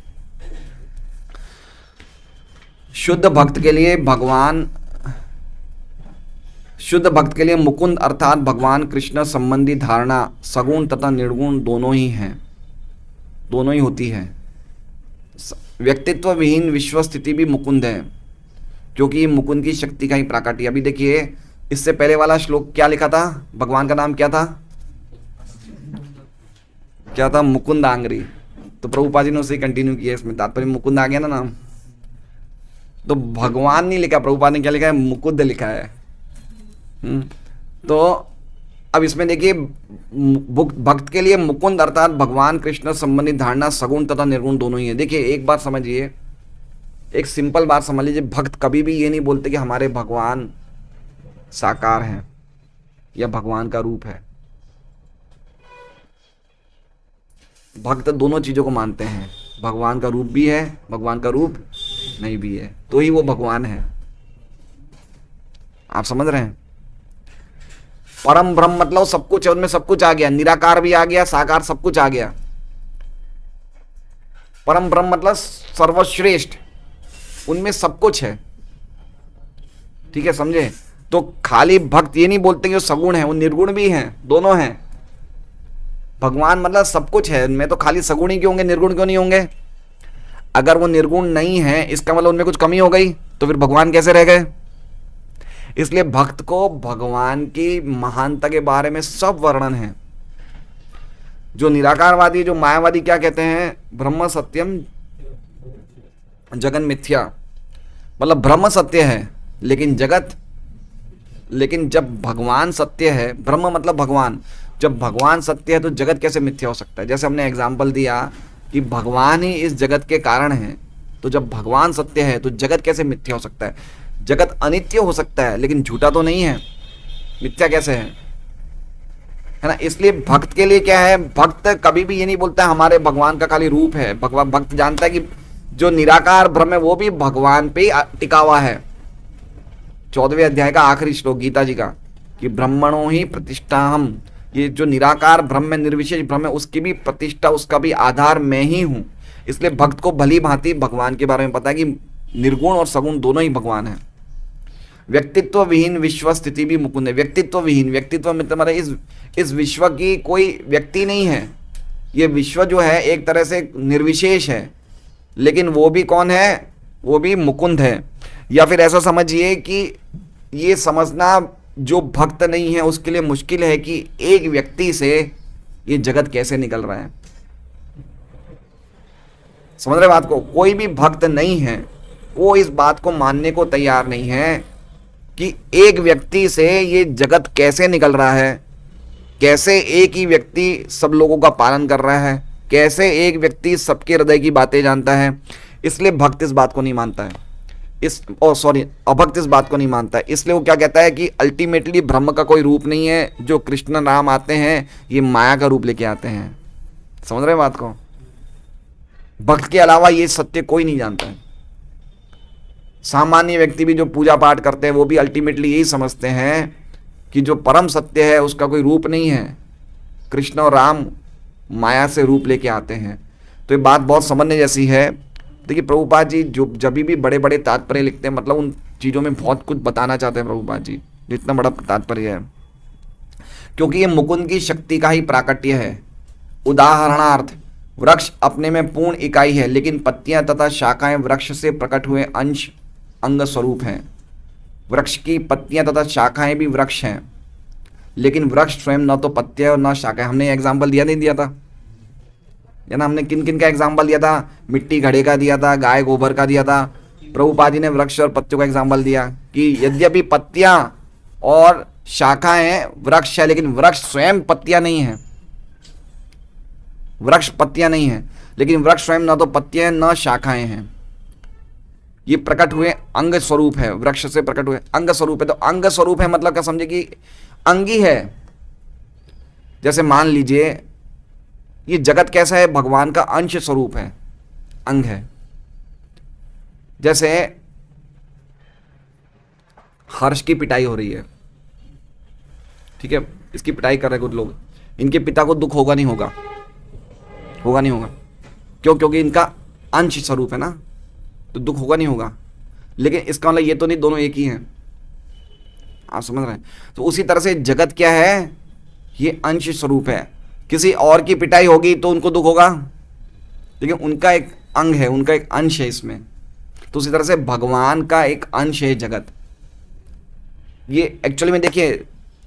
शुद्ध भक्त के लिए भगवान, शुद्ध भक्त के लिए मुकुंद अर्थात भगवान कृष्ण संबंधी धारणा सगुण तथा निर्गुण दोनों ही हैं, दोनों ही होती है। व्यक्तित्व विहीन विश्व स्थिति भी मुकुंद है, क्योंकि ये मुकुंद की शक्ति का ही प्राकट्य। अभी देखिए इससे पहले वाला श्लोक क्या लिखा था, भगवान का नाम क्या था? क्या था? मुकुंद आंग्री। तो प्रभुपाद जी ने उसे कंटिन्यू किया, इसमें तात्पर्य मुकुंद आ गया ना नाम। तो भगवान नहीं लिखा, प्रभुपाद ने क्या लिखा है? मुकुंद लिखा है। तो अब इसमें देखिए भक्त के लिए मुकुंद अर्थात भगवान कृष्ण संबंधित धारणा सगुण तथा निर्गुण दोनों ही है। देखिए एक बात समझिए, एक सिंपल बात समझ लीजिए, भक्त कभी भी ये नहीं बोलते कि हमारे भगवान साकार हैं या भगवान का रूप है। भक्त दोनों चीजों को मानते हैं, भगवान का रूप भी है, भगवान का रूप नहीं भी है, तो ही वो भगवान है। आप समझ रहे हैं? परम ब्रह्म मतलब सब कुछ है, उनमें सब कुछ आ गया, निराकार भी आ गया, साकार सब कुछ आ गया। परम ब्रह्म मतलब सर्वश्रेष्ठ, उनमें सब कुछ है। ठीक है, समझे? तो खाली भक्त ये नहीं बोलते कि वो सगुण है, वो निर्गुण भी हैं, दोनों हैं। भगवान मतलब सब कुछ है उनमें, तो खाली सगुण ही क्यों होंगे, निर्गुण क्यों नहीं होंगे? अगर वो निर्गुण नहीं है इसका मतलब उनमें कुछ कमी हो गई, तो फिर भगवान कैसे रह गए? इसलिए भक्त को भगवान की महानता के बारे में सब वर्णन है। जो निराकारवादी, जो मायावादी क्या कहते हैं? ब्रह्म सत्यम जगन मिथ्या, मतलब ब्रह्म सत्य है लेकिन जगत, लेकिन जब भगवान सत्य है, ब्रह्म मतलब भगवान, जब भगवान सत्य है तो जगत कैसे मिथ्या हो सकता है? जैसे हमने एग्जाम्पल दिया कि भगवान ही इस जगत के कारण है, तो जब भगवान सत्य है तो जगत कैसे मिथ्या हो सकता है? जगत अनित्य हो सकता है लेकिन झूठा तो नहीं है, मिथ्या कैसे है ना? इसलिए भक्त के लिए क्या है, भक्त कभी भी ये नहीं बोलता है हमारे भगवान का खाली रूप है। भगवान, भक्त जानता है कि जो निराकार ब्रह्म है वो भी भगवान पे ही टिका हुआ है। 14वें अध्याय का आखिरी श्लोक गीता जी का, कि ब्रह्मणो ही प्रतिष्ठा हम, ये जो निराकार ब्रह्म, निर्विशेष ब्रह्म है, उसकी भी प्रतिष्ठा, उसका भी आधार मैं ही हूं। इसलिए भक्त को भली भांति भगवान के बारे में पता है कि निर्गुण और सगुण दोनों ही भगवान है। व्यक्तित्व विहीन विश्व स्थिति भी मुकुंद है। व्यक्तित्व विहीन, व्यक्तित्व में तुम्हारे इस विश्व की कोई व्यक्ति नहीं है। ये विश्व जो है एक तरह से निर्विशेष है, लेकिन वो भी कौन है? वो भी मुकुंद है। या फिर ऐसा समझिए कि ये समझना जो भक्त नहीं है उसके लिए मुश्किल है कि एक व्यक्ति से ये जगत कैसे निकल रहा है। समझ रहे बात को? कोई भी भक्त नहीं है वो इस बात को मानने को तैयार नहीं है कि एक व्यक्ति से ये जगत कैसे निकल रहा है, कैसे एक ही व्यक्ति सब लोगों का पालन कर रहा है, कैसे एक व्यक्ति सबके हृदय की बातें जानता है। इसलिए भक्त इस बात को नहीं मानता है, अभक्त इस बात को नहीं मानता है। इसलिए वो क्या कहता है कि अल्टीमेटली ब्रह्म का कोई रूप नहीं है, जो कृष्ण नाम आते हैं ये माया का रूप लेके आते हैं। समझ रहे बात को? भक्त के अलावा ये सत्य कोई नहीं जानता है। सामान्य व्यक्ति भी जो पूजा पाठ करते हैं वो भी अल्टीमेटली यही समझते हैं कि जो परम सत्य है उसका कोई रूप नहीं है, कृष्ण और राम माया से रूप लेके आते हैं। तो ये बात बहुत समझने जैसी है। देखिए प्रभुपाद जी जो जब भी बड़े बड़े तात्पर्य लिखते हैं, मतलब उन चीज़ों में बहुत कुछ बताना चाहते हैं प्रभुपाद जी, जितना बड़ा तात्पर्य है, क्योंकि ये मुकुंद की शक्ति का ही प्राकट्य है। उदाहरणार्थ, वृक्ष अपने में पूर्ण इकाई है, लेकिन पत्तियां तथा शाखाएं वृक्ष से प्रकट हुए अंश अंग स्वरूप हैं। वृक्ष की पत्तियां तथा शाखाएं भी वृक्ष हैं, लेकिन वृक्ष स्वयं न तो पत्तियां और न शाखाएं। हमने एग्जाम्पल दिया नहीं दिया था या ना? हमने किन किन का एग्जाम्पल दिया था? मिट्टी घड़े का दिया था, गाय गोबर का दिया था। प्रभुपाद जी ने वृक्ष और पत्तियों का एग्जाम्पल दिया कि यद्यपि पत्तियां और शाखाएं वृक्ष है, लेकिन वृक्ष स्वयं पत्तियां नहीं है। वृक्ष पत्तियां नहीं है, लेकिन वृक्ष स्वयं न तो पत्तियां न शाखाएं हैं। ये प्रकट हुए अंग स्वरूप है, वृक्ष से प्रकट हुए अंग स्वरूप है। तो अंग स्वरूप है मतलब क्या समझे कि अंगी है। जैसे मान लीजिए ये जगत कैसा है? भगवान का अंश स्वरूप है, अंग है। जैसे हर्ष की पिटाई हो रही है, ठीक है, इसकी पिटाई कर रहे कुछ लोग, इनके पिता को दुख होगा नहीं होगा? होगा नहीं होगा? क्यों? क्योंकि इनका अंश स्वरूप है ना, तो दुख होगा नहीं होगा। लेकिन इसका मतलब ये तो नहीं दोनों एक ही हैं, आप समझ रहे हैं? तो उसी तरह से जगत क्या है? ये अंश स्वरूप है। किसी और की पिटाई होगी तो उनको दुख होगा, लेकिन उनका एक अंग है, उनका एक अंश है इसमें। तो उसी तरह से भगवान का एक अंश है जगत। ये एक्चुअली में देखिए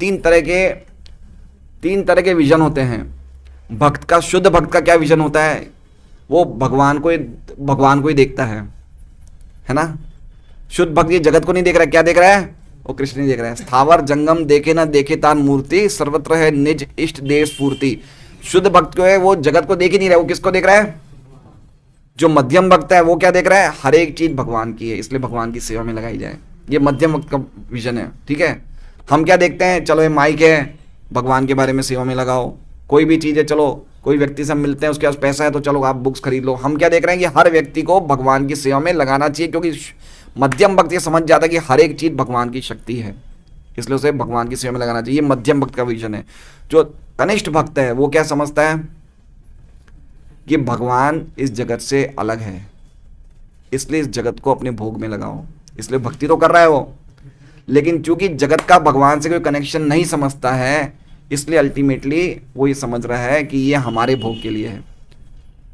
तीन तरह के विजन होते हैं। भक्त का, शुद्ध भक्त का क्या विजन होता है? वो भगवान को ही देखता है ना? शुद्ध भक्त ये जगत को नहीं देख रहा है, क्या देख रहा है? वो कृष्ण ही देख रहा है। स्थावर जंगम देखे ना देखे तान मूर्ति, सर्वत्र है निज इष्ट देश स्फूर्ति। शुद्ध भक्त जो है वो जगत को देख ही नहीं रहा है, वो किसको देख रहा है? जो मध्यम भक्त है वो क्या देख रहा है? हर एक चीज भगवान की है, इसलिए भगवान की सेवा में लगाई जाए। ये मध्यम भक्त का विजन है, ठीक है। हम क्या देखते हैं? चलो ये माइक है, भगवान के बारे में सेवा में लगाओ। कोई भी चीज़ है, चलो कोई व्यक्ति से हम मिलते हैं, उसके पास पैसा है तो चलो आप बुक्स खरीद लो। हम क्या देख रहे हैं कि हर व्यक्ति को भगवान की सेवा में लगाना चाहिए, क्योंकि मध्यम भक्त ये समझ जाता है कि हर एक चीज़ भगवान की शक्ति है, इसलिए उसे भगवान की सेवा में लगाना चाहिए। ये मध्यम भक्त का विजन है। जो कनिष्ठ भक्त है वो क्या समझता है कि भगवान इस जगत से अलग है, इसलिए इस जगत को अपने भोग में लगाओ। इसलिए भक्ति तो कर रहा है वो, लेकिन चूंकि जगत का भगवान से कोई कनेक्शन नहीं समझता है, इसलिए अल्टीमेटली वो ये समझ रहा है कि ये हमारे भोग के लिए है।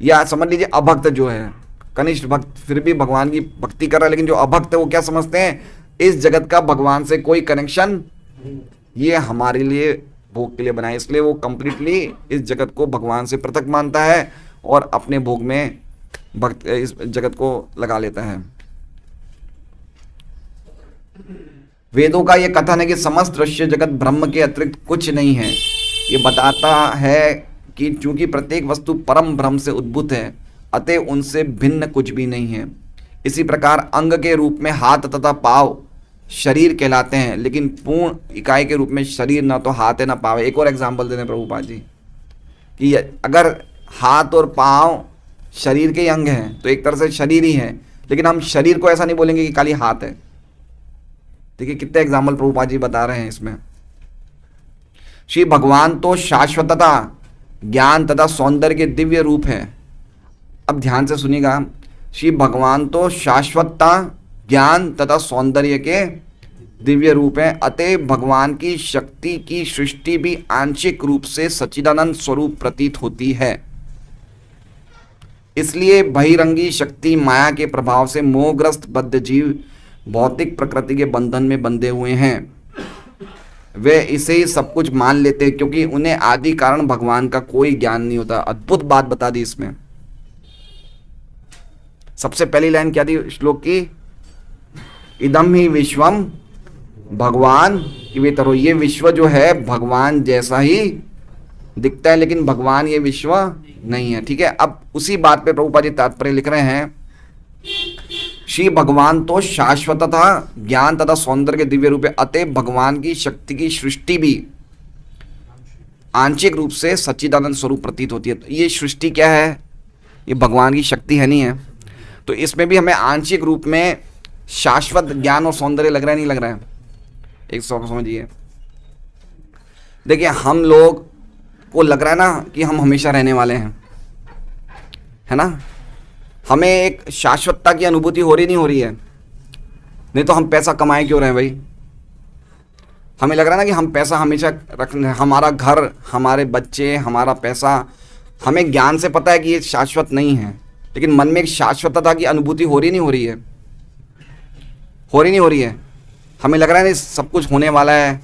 या समझ लीजिए अभक्त जो है, कनिष्ठ भक्त फिर भी भगवान की भक्ति कर रहा है, लेकिन जो अभक्त है वो क्या समझते हैं, इस जगत का भगवान से कोई कनेक्शन, ये हमारे लिए भोग के लिए बनाए, इसलिए वो कंप्लीटली इस जगत को भगवान से पृथक मानता है और अपने भोग में भक्त इस जगत को लगा लेता है। वेदों का यह कथन है कि समस्त दृश्य जगत ब्रह्म के अतिरिक्त कुछ नहीं है। ये बताता है कि चूंकि प्रत्येक वस्तु परम ब्रह्म से उद्भूत है, अतः उनसे भिन्न कुछ भी नहीं है। इसी प्रकार अंग के रूप में हाथ तथा पाँव शरीर कहलाते हैं, लेकिन पूर्ण इकाई के रूप में शरीर ना तो हाथ है ना पाँव है। एक और एग्जाम्पल दे रहे प्रभुपाद जी कि अगर हाथ और पाँव शरीर के अंग हैं तो एक तरह से शरीर ही है, लेकिन हम शरीर को ऐसा नहीं बोलेंगे कि खाली हाथ है। देखिए कितने एग्जाम्पल प्रभुपाद जी बता रहे हैं इसमें। श्री भगवान तो शाश्वतता, ज्ञान तथा सौंदर्य के दिव्य रूप है। अब ध्यान से सुनिएगा, श्री भगवान तो शाश्वतता, ज्ञान तथा सौंदर्य के दिव्य रूप है, अतः भगवान की शक्ति की सृष्टि भी आंशिक रूप से सच्चिदानंद स्वरूप प्रतीत होती है। इसलिए बहिरंगी शक्ति माया के प्रभाव से मोहग्रस्त बद्ध जीव भौतिक प्रकृति के बंधन में बंधे हुए हैं। वे इसे ही सब कुछ मान लेते हैं क्योंकि उन्हें आदि कारण भगवान का कोई ज्ञान नहीं होता। अद्भुत बात बता दी इसमें। सबसे पहली लाइन क्या थी श्लोक की, इदम ही विश्वम भगवान इवेतरो, ये विश्व जो है भगवान जैसा ही दिखता है, लेकिन भगवान ये विश्व नहीं है। ठीक है, अब उसी बात पे प्रभुपाद जी तात्पर्य लिख रहे हैं, श्री भगवान तो शाश्वतता, ज्ञान तथा सौंदर्य के दिव्य रूप है, अतः भगवान की शक्ति की सृष्टि भी आंशिक रूप से सच्चिदानंद स्वरूप प्रतीत होती है। तो ये सृष्टि क्या है, ये भगवान की शक्ति है, नहीं है। तो इसमें भी हमें आंशिक रूप में शाश्वत ज्ञान और सौंदर्य लग रहा है, नहीं लग रहा है। एक समझिए, देखिए हम लोग को लग रहा है ना कि हम हमेशा रहने वाले हैं, है ना, हमें एक शाश्वतता की अनुभूति हो रही नहीं हो रही है, नहीं तो हम पैसा कमाए क्यों रहे हैं भाई। हमें लग रहा है ना कि हम पैसा हमेशा रखने, हमारा घर, हमारे बच्चे, हमारा पैसा, हमें ज्ञान से पता है कि ये शाश्वत नहीं है, लेकिन मन में एक शाश्वतता की अनुभूति हो रही नहीं हो रही है, हो रही नहीं हो रही है। हमें लग रहा है नहीं सब कुछ होने वाला है।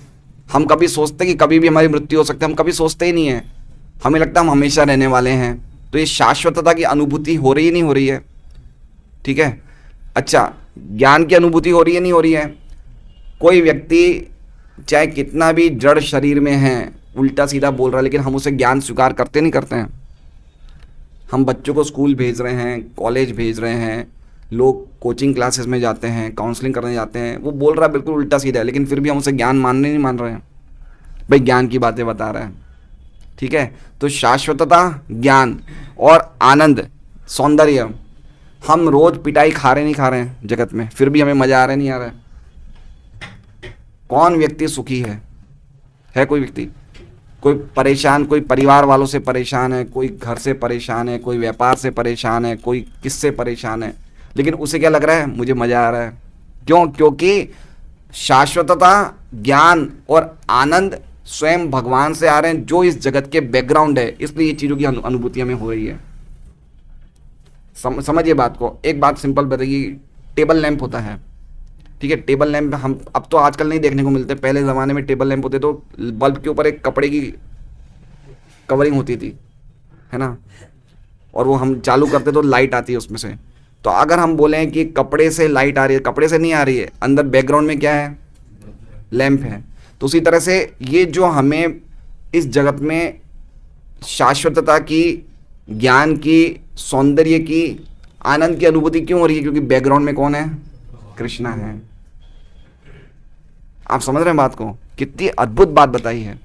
हम कभी सोचते कि कभी भी हमारी मृत्यु हो सकती है, हम कभी सोचते ही नहीं है, हमें लगता है हम हमेशा रहने वाले हैं। तो ये शाश्वतता की अनुभूति हो रही नहीं हो रही है। ठीक है, अच्छा ज्ञान की अनुभूति हो रही है नहीं हो रही है। कोई व्यक्ति चाहे कितना भी जड़ शरीर में है, उल्टा सीधा बोल रहा है, लेकिन हम उसे ज्ञान स्वीकार करते नहीं करते हैं। हम बच्चों को स्कूल भेज रहे हैं, कॉलेज भेज रहे हैं, लोग कोचिंग क्लासेस में जाते हैं, काउंसलिंग करने जाते हैं, वो बोल रहा है बिल्कुल उल्टा सीधा है, लेकिन फिर भी हम उसे ज्ञान मानने नहीं मान रहे हैं। भाई ज्ञान की बातें बता रहा है। ठीक है, तो शाश्वतता, ज्ञान और आनंद, सौंदर्य, हम रोज पिटाई खा रहे नहीं खा रहे हैं जगत में, फिर भी हमें मजा आ रहा है नहीं आ रहा है। कौन व्यक्ति सुखी है कोई व्यक्ति? कोई परेशान, कोई परिवार वालों से परेशान है, कोई घर से परेशान है, कोई व्यापार से परेशान है, कोई किससे परेशान है, लेकिन उसे क्या लग रहा है, मुझे मजा आ रहा है। क्यों? क्योंकि शाश्वतता, ज्ञान और आनंद स्वयं भगवान से आ रहे हैं, जो इस जगत के बैकग्राउंड है, इसलिए ये चीजों की अनुभूति हमें हो रही है। समझिए बात को। एक बात सिंपल बताइए, टेबल लैंप होता है, ठीक है, टेबल लैंप हम अब तो आजकल नहीं देखने को मिलते। पहले ज़माने में टेबल लैंप होते तो बल्ब के ऊपर एक कपड़े की कवरिंग होती थी, है ना, और वो हम चालू करते तो लाइट आती है उसमें से। तो अगर हम बोलें कि कपड़े से लाइट आ रही है, कपड़े से नहीं आ रही है, अंदर बैकग्राउंड में क्या है, लैंप है। तो उसी तरह से ये जो हमें इस जगत में शाश्वतता की, ज्ञान की, सौंदर्य की, आनंद की अनुभूति क्यों हो रही है? क्योंकि बैकग्राउंड में कौन है? कृष्णा है। आप समझ रहे हैं बात को? कितनी अद्भुत बात बताई है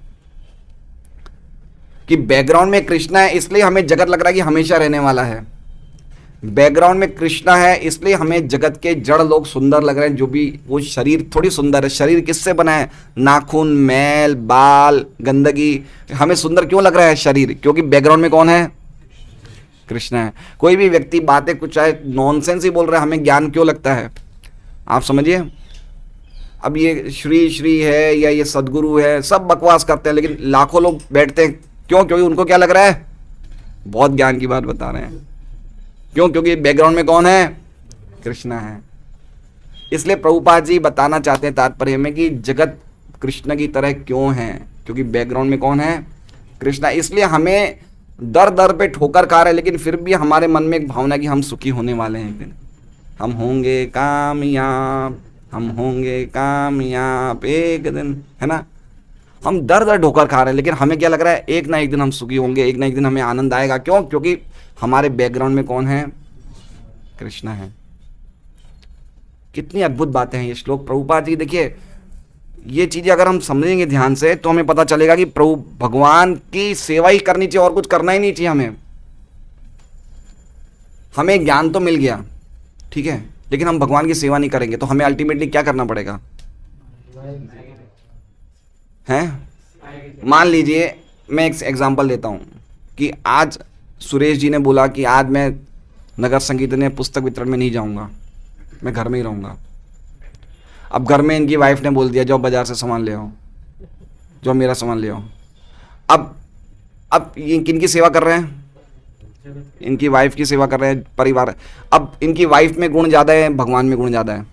कि बैकग्राउंड में कृष्णा है, इसलिए हमें जगत लग रहा है कि हमेशा रहने वाला है। बैकग्राउंड में कृष्णा है, इसलिए हमें जगत के जड़ लोग सुंदर लग रहे हैं। जो भी वो शरीर थोड़ी सुंदर है, शरीर किससे बना है? नाखून, मैल, बाल, गंदगी, हमें सुंदर क्यों लग रहा है शरीर? क्योंकि बैकग्राउंड में कौन है? कृष्ण है। कोई भी व्यक्ति बातें कुछ चाहे नॉनसेंस ही बोल रहा है, हमें ज्ञान क्यों लगता है? आप समझिए। अब ये श्री श्री है या ये सदगुरु है, सब बकवास करते हैं, लेकिन लाखों लोग बैठते हैं। क्यों? क्योंकि उनको क्या लग रहा है, बहुत ज्ञान की बात बता रहे हैं। क्यों? क्योंकि बैकग्राउंड में कौन है, कृष्णा है। इसलिए प्रभुपाद जी बताना चाहते हैं तात्पर्य में कि जगत कृष्ण की तरह क्यों है, क्योंकि बैकग्राउंड में कौन है, कृष्णा। इसलिए हमें दर दर पे ठोकर खा रहे हैं, लेकिन फिर भी हमारे मन में एक भावना कि हम सुखी होने वाले हैं, एक दिन हम होंगे कामयाब, हम होंगे कामयाब एक दिन, है ना। हम दर दर ठोकर खा रहे हैं, लेकिन हमें क्या लग रहा है, एक ना एक दिन हम सुखी होंगे, एक ना एक दिन हमें आनंद आएगा। क्यों? क्योंकि हमारे बैकग्राउंड में कौन है, कृष्णा है। कितनी अद्भुत बातें हैं ये श्लोक। प्रभुपाद जी देखिए, ये चीजें अगर हम समझेंगे ध्यान से तो हमें पता चलेगा कि प्रभु भगवान की सेवा ही करनी चाहिए, और कुछ करना ही नहीं चाहिए हमें। हमें ज्ञान तो मिल गया, ठीक है, लेकिन हम भगवान की सेवा नहीं करेंगे तो हमें अल्टीमेटली क्या करना पड़ेगा, हैं? मान लीजिए मैं एक एग्जांपल देता हूं कि आज सुरेश जी ने बोला कि आज मैं नगर संगीत ने पुस्तक वितरण में नहीं जाऊंगा, मैं घर में ही रहूंगा। अब घर में इनकी वाइफ ने बोल दिया जाओ बाजार से सामान ले आओ, जो मेरा सामान ले आओ। अब ये किनकी सेवा कर रहे हैं, इनकी वाइफ की सेवा कर रहे हैं, परिवार। अब इनकी वाइफ में गुण ज्यादा है, भगवान में गुण ज्यादा है।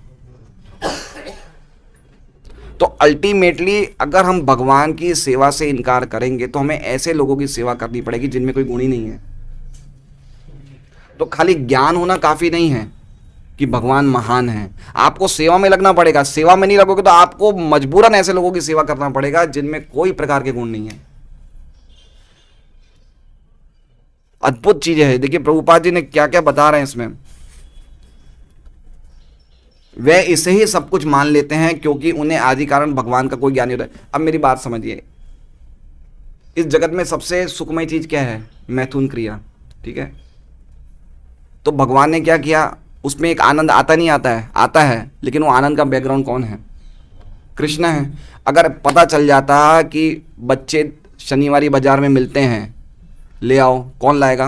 तो अल्टीमेटली अगर हम भगवान की सेवा से इनकार करेंगे तो हमें ऐसे लोगों की सेवा करनी पड़ेगी जिनमें कोई गुण ही नहीं है। तो खाली ज्ञान होना काफी नहीं है कि भगवान महान है, आपको सेवा में लगना पड़ेगा। सेवा में नहीं लगोगे तो आपको मजबूरन ऐसे लोगों की सेवा करना पड़ेगा जिनमें कोई प्रकार के गुण नहीं है। अद्भुत चीजें है। देखिए प्रभुपाद जी ने क्या क्या बता रहे हैं इसमें। वे इसे ही सब कुछ मान लेते हैं क्योंकि उन्हें आदि कारण भगवान का कोई ज्ञान नहीं होता है। अब मेरी बात समझिए, इस जगत में सबसे सुखमय चीज क्या है, मैथुन क्रिया, ठीक है। तो भगवान ने क्या किया, उसमें एक आनंद आता नहीं आता है, आता है, लेकिन वो आनंद का बैकग्राउंड कौन है, कृष्ण है। अगर पता चल जाता कि बच्चे शनिवारी बाजार में मिलते हैं, ले आओ, कौन लाएगा?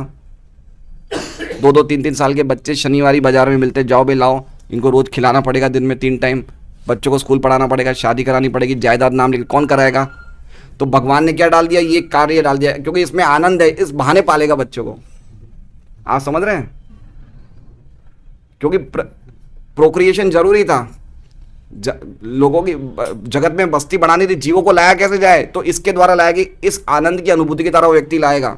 2-2, 3-3 साल के बच्चे शनिवारी बाजार में मिलते, जाओ बे लाओ, इनको रोज खिलाना पड़ेगा, दिन में 3 टाइम, बच्चों को स्कूल पढ़ाना पड़ेगा, शादी करानी पड़ेगी, जायदाद नाम लिख, कौन कराएगा? तो भगवान ने क्या डाल दिया, ये कार्य डाल दिया, क्योंकि इसमें आनंद है, इस बहाने पालेगा बच्चों को। आप समझ रहे हैं? क्योंकि प्रोक्रिएशन जरूरी था, लोगों की जगत में बस्ती बढ़ानी थी, जीवों को लाया कैसे जाए, तो इसके द्वारा लाया कि इस आनंद की अनुभूति की तरह वो व्यक्ति लाएगा।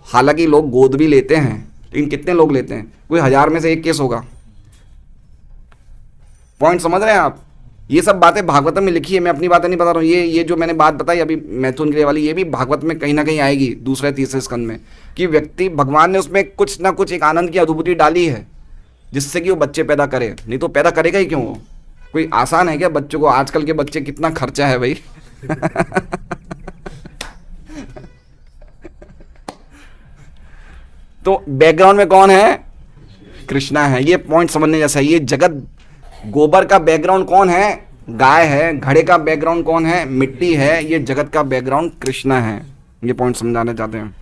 हालांकि लोग गोद भी लेते हैं, लेकिन कितने लोग लेते हैं, कोई 1000 में से 1 केस होगा। पॉइंट समझ रहे हैं आप? ये सब बातें भागवत में लिखी है, मैं अपनी बातें नहीं बता रहा हूँ। ये जो मैंने बात बताई अभी मैथुन क्रिया वाली, ये भी भागवत में कहीं ना कहीं आएगी, दूसरे तीसरे स्कंद में, कि व्यक्ति भगवान ने उसमें कुछ ना कुछ एक आनंद की अनुभूति डाली है जिससे कि वो बच्चे पैदा करे। नहीं तो पैदा करेगा ही क्यों वो? कोई आसान है क्या बच्चों को? आजकल के बच्चे कितना खर्चा है भाई। तो बैकग्राउंड में कौन है, कृष्णा है। ये पॉइंट समझने जैसा है। ये जगत, गोबर का बैकग्राउंड कौन है, गाय है। घड़े का बैकग्राउंड कौन है, मिट्टी है। ये जगत का बैकग्राउंड कृष्णा है। ये पॉइंट समझाना चाहते हैं।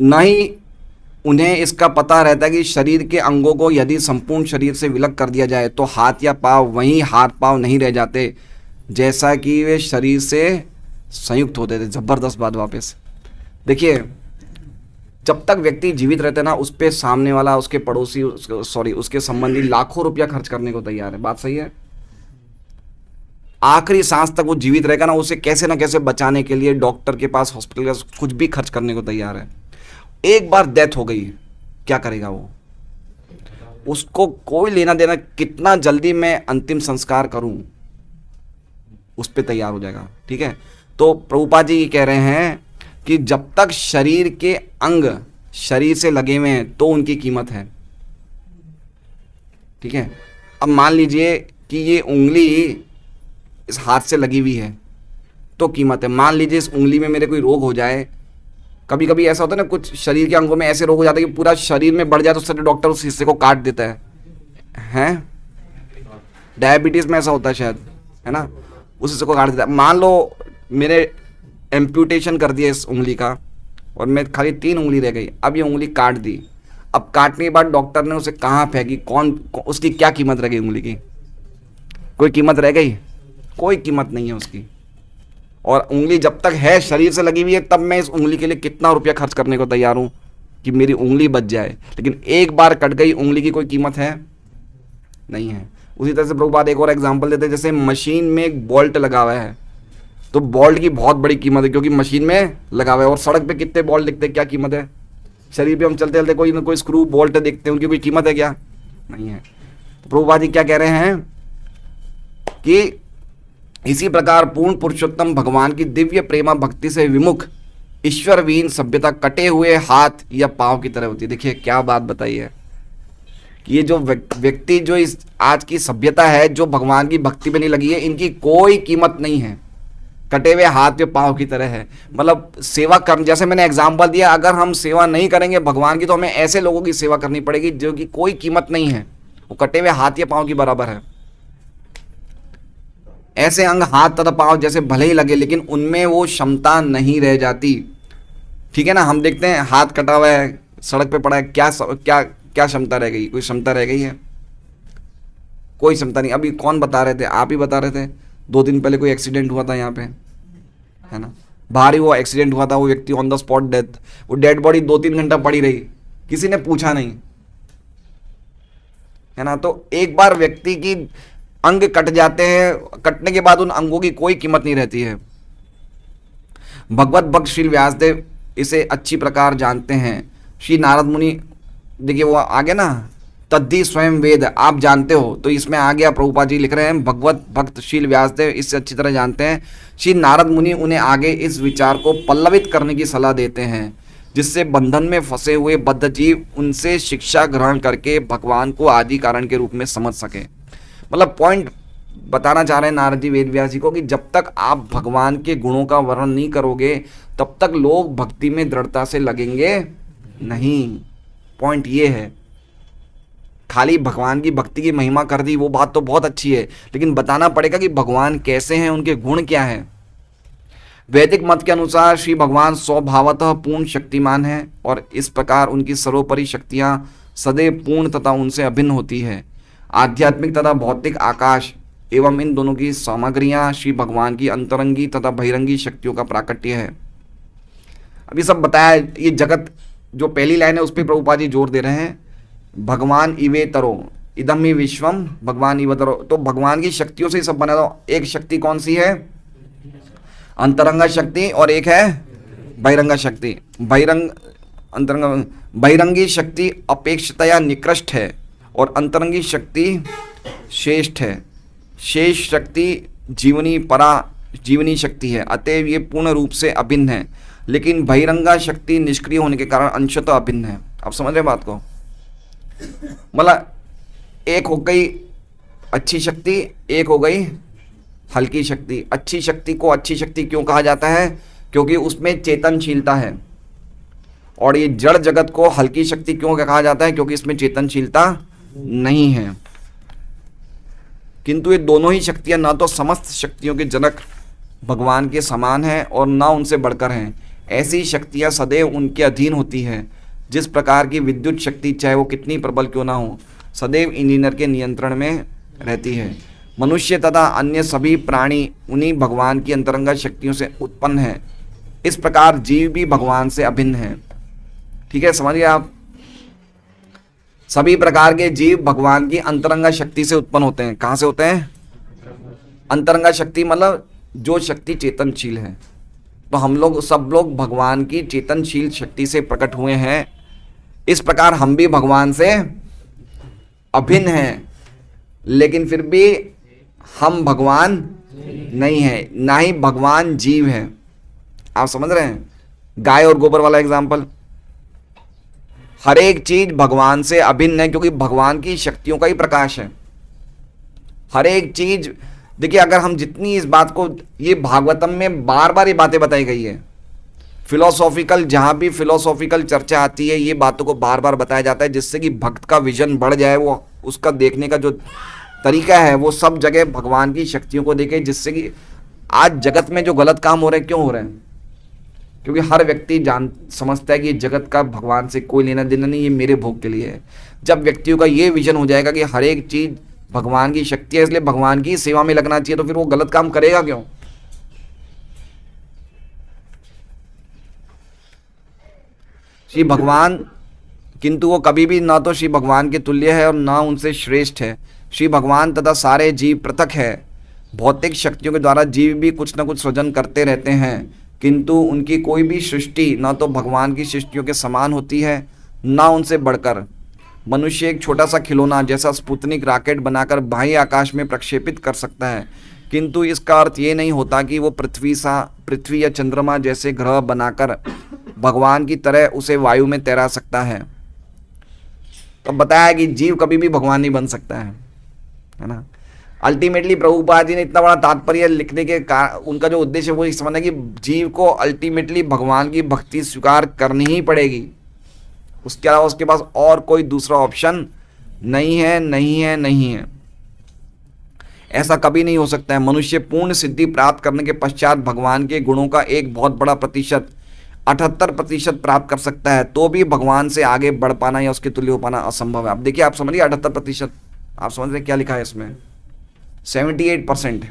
नहीं उन्हें इसका पता रहता है कि शरीर के अंगों को यदि संपूर्ण शरीर से विलग कर दिया जाए तो हाथ या पांव वहीं हाथ पांव नहीं रह जाते जैसा कि वे शरीर से संयुक्त होते थे। जबरदस्त बात। वापस देखिए, जब तक व्यक्ति जीवित रहते ना, उस पे सामने वाला, उसके पड़ोसी, उसके संबंधी लाखों रुपया खर्च करने को तैयार है। बात सही है? आखिरी सांस तक वो जीवित रहेगा ना, उसे कैसे ना कैसे बचाने के लिए डॉक्टर के पास, हॉस्पिटल के पास कुछ भी खर्च करने को तैयार है। एक बार डेथ हो गई, क्या करेगा वो? उसको कोई लेना देना, कितना जल्दी मैं अंतिम संस्कार करूं, उस पे तैयार हो जाएगा। ठीक है। तो प्रभुपाद जी ये कह रहे हैं कि जब तक शरीर के अंग शरीर से लगे हुए हैं तो उनकी कीमत है। ठीक है। अब मान लीजिए कि ये उंगली इस हाथ से लगी हुई है तो कीमत है। मान लीजिए इस उंगली में मेरे कोई रोग हो जाए, कभी कभी ऐसा होता है ना, कुछ शरीर के अंगों में ऐसे रोग हो जाते हैं कि पूरा शरीर में बढ़ जाए तो उससे डॉक्टर उस हिस्से को काट देता है। डायबिटीज में ऐसा होता है शायद, है ना, उस हिस्से को काट देता है। मान लो मेरे एम्प्यूटेशन कर दिया इस उंगली का और मैं खाली 3 उंगली रह गई, अब ये उंगली काट दी। अब काटने के बाद डॉक्टर ने उसे कहाँ फेंकी, उसकी क्या कीमत रह गई उंगली की? कोई कीमत रह गई? कोई कीमत नहीं है उसकी। और उंगली जब तक है, शरीर से लगी हुई है, तब मैं इस उंगली के लिए कितना रुपया खर्च करने को तैयार हूं कि मेरी उंगली बच जाए। लेकिन एक बार कट गई उंगली की कोई कीमत है नहीं है। उसी तरह से प्रभुपाद एक और एग्जांपल देते हैं, जैसे मशीन में एक बोल्ट लगा हुआ है, तो बोल्ट की बहुत बड़ी कीमत है क्योंकि मशीन में लगा हुआ है। और सड़क पे कितने बोल्ट दिखते हैं, क्या कीमत है? शरीर पे हम चलते चलते कोई ना कोई स्क्रू बोल्ट देखते हैं, उनकी कोई कीमत है क्या? नहीं है। तो प्रभुपाद जी क्या कह रहे हैं कि इसी प्रकार पूर्ण पुरुषोत्तम भगवान की दिव्य प्रेमा भक्ति से विमुख ईश्वरवीन सभ्यता कटे हुए हाथ या पांव की तरह होती है। देखिए क्या बात बताई है कि ये जो व्यक्ति, जो इस आज की सभ्यता है, जो भगवान की भक्ति में नहीं लगी है, इनकी कोई कीमत नहीं है, कटे हुए हाथ या पांव की तरह है। मतलब सेवा कर, जैसे मैंने एग्जाम्पल दिया, अगर हम सेवा नहीं करेंगे भगवान की तो हमें ऐसे लोगों की सेवा करनी पड़ेगी जो कि कोई कीमत नहीं है, वो कटे हुए हाथ या पांव की बराबर है। ऐसे अंग हाथ तथा पांव जैसे भले ही लगे लेकिन उनमें वो क्षमता नहीं रह जाती। ठीक है ना, हम देखते हैं हाथ कटा हुआ है, सड़क पे पड़ा है, क्या क्या क्षमता रह गई? कोई क्षमता रह गई है? कोई क्षमता नहीं। अभी कौन बता रहे थे? आप ही बता रहे थे, 2 दिन पहले कोई एक्सीडेंट हुआ था यहाँ पे, है ना, बाहर ही वो एक्सीडेंट हुआ था, वो व्यक्ति ऑन द स्पॉट डेथ, वो डेड बॉडी 2-3 घंटा पड़ी रही, किसी ने पूछा नहीं, है ना। तो एक बार व्यक्ति की अंग कट जाते हैं, कटने के बाद उन अंगों की कोई कीमत नहीं रहती है। भगवत भक्त श्री व्यासदेव इसे अच्छी प्रकार जानते हैं। श्री नारद मुनि, देखिए वो आगे ना, तद्धि स्वयं वेद, आप जानते हो, तो इसमें आ गया प्रभुपाद जी लिख रहे हैं भगवत भक्त श्री व्यासदेव इससे अच्छी तरह जानते हैं। श्री नारद मुनि उन्हें आगे इस विचार को पल्लवित करने की सलाह देते हैं, जिससे बंधन में फंसे हुए बद्ध जीव उनसे शिक्षा ग्रहण करके भगवान को आदि कारण के रूप में समझ सके। मतलब पॉइंट बताना चाह रहे हैं नारद जी वेद व्यास जी को कि जब तक आप भगवान के गुणों का वर्णन नहीं करोगे तब तक लोग भक्ति में दृढ़ता से लगेंगे नहीं। पॉइंट ये है, खाली भगवान की भक्ति की महिमा कर दी वो बात तो बहुत अच्छी है, लेकिन बताना पड़ेगा कि भगवान कैसे हैं, उनके गुण क्या है। वैदिक मत के अनुसार श्री भगवान स्वभावतः पूर्ण शक्तिमान है और इस प्रकार उनकी सर्वोपरि शक्तियां सदैव पूर्ण तथा उनसे अभिन्न होती है। आध्यात्मिक तथा भौतिक आकाश एवं इन दोनों की सामग्रियां श्री भगवान की अंतरंगी तथा बहिरंगी शक्तियों का प्राकट्य है। अभी सब बताया, ये जगत जो पहली लाइन है उस पर प्रभुपाद जी जोर दे रहे हैं, भगवान इवे तरो इदम ही विश्वम भगवान इवे तरो। तो भगवान की शक्तियों से ही सब बना। तो एक शक्ति कौन सी है? अंतरंगा शक्ति, और एक है बहिरंगा शक्ति। बहिरंगी शक्ति अपेक्षतया निकृष्ट है और अंतरंगी शक्ति श्रेष्ठ है। शेष शक्ति जीवनी शक्ति है, अतएव ये पूर्ण रूप से अभिन्न है, लेकिन बहिरंगा शक्ति निष्क्रिय होने के कारण अंशतः अभिन्न है। आप समझ रहे बात को? मतलब एक हो गई अच्छी शक्ति, एक हो गई हल्की शक्ति। अच्छी शक्ति को अच्छी शक्ति क्यों कहा जाता है? क्योंकि उसमें चेतनशीलता है। और ये जड़ जगत को हल्की शक्ति क्यों कहा जाता है? क्योंकि इसमें चेतनशीलता नहीं है। किंतु ये दोनों ही शक्तियां ना तो समस्त शक्तियों के जनक भगवान के समान हैं और ना उनसे बढ़कर हैं। ऐसी शक्तियां सदैव उनके अधीन होती हैं। जिस प्रकार की विद्युत शक्ति चाहे वो कितनी प्रबल क्यों ना हो, सदैव इंजीनियर के नियंत्रण में रहती है। मनुष्य तथा अन्य सभी प्राणी उन्हीं भगवान की अंतरंगा शक्तियों से उत्पन्न है। इस प्रकार जीव भी भगवान से अभिन्न है। ठीक है, समझिए आप, सभी प्रकार के जीव भगवान की अंतरंगा शक्ति से उत्पन्न होते हैं। कहाँ से होते हैं? अंतरंगा शक्ति मतलब जो शक्ति चेतनशील है। तो हम लोग सब लोग भगवान की चेतनशील शक्ति से प्रकट हुए हैं। इस प्रकार हम भी भगवान से अभिन्न हैं, लेकिन फिर भी हम भगवान नहीं है, ना ही भगवान जीव है। आप समझ रहे हैं? गाय और गोबर वाला एग्जाम्पल, हर एक चीज भगवान से अभिन्न है क्योंकि भगवान की शक्तियों का ही प्रकाश है। हर एक चीज, देखिए अगर हम जितनी इस बात को, ये भागवतम में बार बार ये बातें बताई गई है। फिलोसॉफिकल, जहां भी फिलोसॉफिकल चर्चा आती है ये बातों को बार बार बताया जाता है, जिससे कि भक्त का विजन बढ़ जाए, वो उसका देखने का जो तरीका है वो सब जगह भगवान की शक्तियों को देखे। जिससे कि आज जगत में जो गलत काम हो रहे हैं, क्यों हो रहे हैं? क्योंकि हर व्यक्ति समझता है कि जगत का भगवान से कोई लेना देना नहीं, ये मेरे भोग के लिए है। जब व्यक्तियों का ये विजन हो जाएगा कि हर एक चीज भगवान की शक्ति है, इसलिए भगवान की सेवा में लगना चाहिए, तो फिर वो गलत काम करेगा क्यों? श्री भगवान, किंतु वो कभी भी ना तो श्री भगवान के तुल्य है और ना उनसे श्रेष्ठ है। श्री भगवान तथा सारे जीव पृथक है। भौतिक शक्तियों के द्वारा जीव भी कुछ न कुछ सृजन करते रहते हैं, किंतु उनकी कोई भी सृष्टि ना तो भगवान की सृष्टियों के समान होती है ना उनसे बढ़कर। मनुष्य एक छोटा सा खिलौना जैसा स्पुतनिक रॉकेट बनाकर बाह्य आकाश में प्रक्षेपित कर सकता है, किंतु इसका अर्थ ये नहीं होता कि वो पृथ्वी या चंद्रमा जैसे ग्रह बनाकर भगवान की तरह उसे वायु में तैरा सकता है। तो बताया कि जीव कभी भी भगवान नहीं बन सकता है ना। अल्टीमेटली प्रभुपाद जी ने इतना बड़ा तात्पर्य लिखने के उनका जो उद्देश्य है वो ये समझना कि जीव को अल्टीमेटली भगवान की भक्ति स्वीकार करनी ही पड़ेगी, उसके अलावा उसके पास और कोई दूसरा ऑप्शन नहीं है, नहीं है, नहीं है। ऐसा कभी नहीं हो सकता है। मनुष्य पूर्ण सिद्धि प्राप्त करने के पश्चात भगवान के गुणों का एक बहुत बड़ा प्रतिशत 78% प्राप्त कर सकता है, तो भी भगवान से आगे बढ़ पाना या उसके तुल्य हो पाना असंभव है। अब देखिए, आप समझिए 78%, आप समझ रहे क्या लिखा है इसमें? 78%।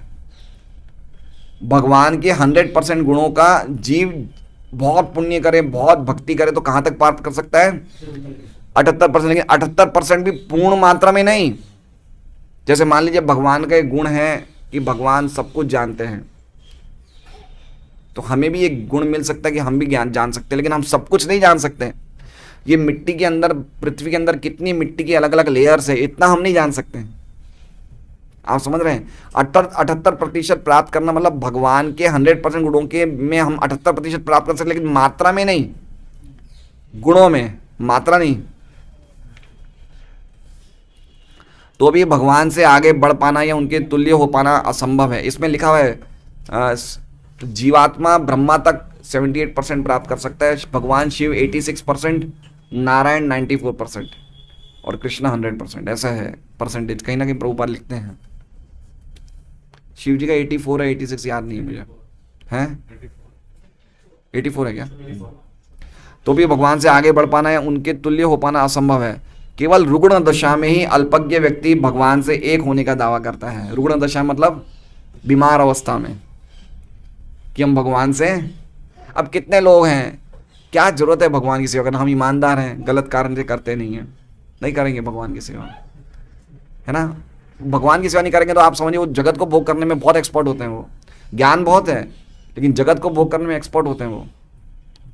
भगवान के 100% गुणों का जीव बहुत पुण्य करे, बहुत भक्ति करे तो कहां तक प्राप्त कर सकता है? 78%। लेकिन 78% भी पूर्ण मात्रा में नहीं। जैसे मान लीजिए भगवान का एक गुण है कि भगवान सब कुछ जानते हैं, तो हमें भी एक गुण मिल सकता है कि हम भी ज्ञान जान सकते हैं, लेकिन हम सब कुछ नहीं जान सकते। ये मिट्टी के अंदर, पृथ्वी के अंदर कितनी मिट्टी की अलग अलग लेयर्स है, इतना हम नहीं जान सकते। आप समझ रहे हैं? 78% प्राप्त करना मतलब भगवान के 100% गुणों के में हम 78% प्राप्त कर सकते, लेकिन मात्रा में नहीं, गुणों में, मात्रा नहीं। तो भी भगवान से आगे बढ़ पाना या उनके तुल्य हो पाना असंभव है। इसमें लिखा हुआ है जीवात्मा ब्रह्मा तक 78% प्राप्त कर सकता है, भगवान शिव 86%, नारायण 94% और कृष्ण 100%। ऐसा है परसेंटेज, कहीं ना कहीं प्रभुपाद लिखते हैं। शिव जी का 84 है, 86 याद नहीं है मुझे, है 84 है क्या? तो भी भगवान से आगे बढ़ पाना या उनके तुल्य हो पाना असंभव है। केवल रुग्ण दशा में ही अल्पज्ञ व्यक्ति भगवान से एक होने का दावा करता है। रुग्ण दशा मतलब बीमार अवस्था में, कि हम भगवान से, अब कितने लोग हैं, क्या जरूरत है भगवान की सेवा करना, हम ईमानदार हैं, गलत कारण से करते नहीं हैं, नहीं करेंगे भगवान की सेवा, है ना। भगवान की सेवा नहीं करेंगे तो आप समझिए वो जगत को भोग करने में बहुत एक्सपर्ट होते हैं। वो ज्ञान बहुत है लेकिन जगत को भोग करने में एक्सपर्ट होते हैं। वो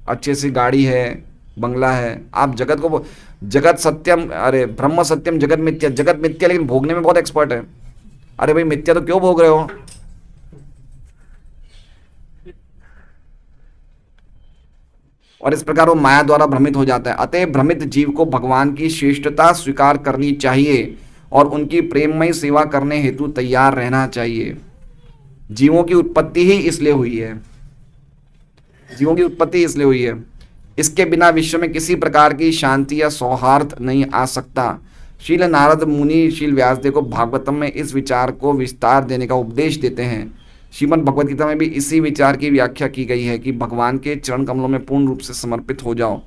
अच्छे से गाड़ी है, बंगला है, आप जगत को, जगत सत्यम, अरे ब्रह्म सत्यम जगत मिथ्या, जगत मिथ्या लेकिन भोगने में बहुत एक्सपर्ट है। अरे भाई मिथ्या तो क्यों भोग रहे हो? और इस प्रकार वो माया द्वारा भ्रमित हो जाता है। अतः भ्रमित जीव को भगवान की श्रेष्ठता स्वीकार करनी चाहिए और उनकी प्रेममय सेवा करने हेतु तैयार रहना चाहिए। जीवों की उत्पत्ति ही इसलिए हुई है, जीवों की उत्पत्ति इसलिए हुई है। इसके बिना विश्व में किसी प्रकार की शांति या सौहार्द नहीं आ सकता। शील नारद मुनि शील व्यासदेव को भागवतम में इस विचार को विस्तार देने का उपदेश देते हैं। श्रीमद् भगवद गीता में भी इसी विचार की व्याख्या की गई है कि भगवान के चरण कमलों में पूर्ण रूप से समर्पित हो जाओ।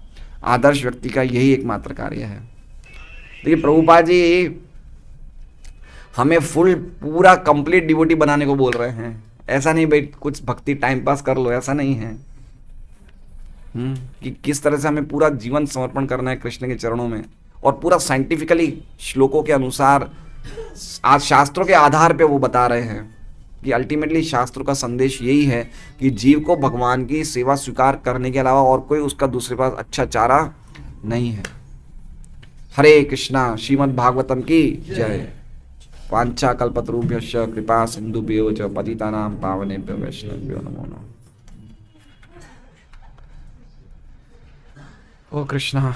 आदर्श व्यक्ति का यही एकमात्र कार्य है। देखिए प्रभुपाद जी हमें पूरा कंप्लीट डिवोटी बनाने को बोल रहे हैं। ऐसा नहीं भाई कुछ भक्ति टाइम पास कर लो, ऐसा नहीं है। कि किस तरह से हमें पूरा जीवन समर्पण करना है कृष्ण के चरणों में, और पूरा साइंटिफिकली श्लोकों के अनुसार, आज शास्त्रों के आधार पे वो बता रहे हैं कि अल्टीमेटली शास्त्रों का संदेश यही है कि जीव को भगवान की सेवा स्वीकार करने के अलावा और कोई उसका दूसरे पास अच्छा चारा नहीं है। हरे कृष्णा। श्रीमद् भागवतम की जय। वांछा कल्पतरुभ्यश्च कृपा सिंधुभ्यो च पतितानां पावनेभ्यो वैष्णवेभ्यो नमो नमः। ओ कृष्णा।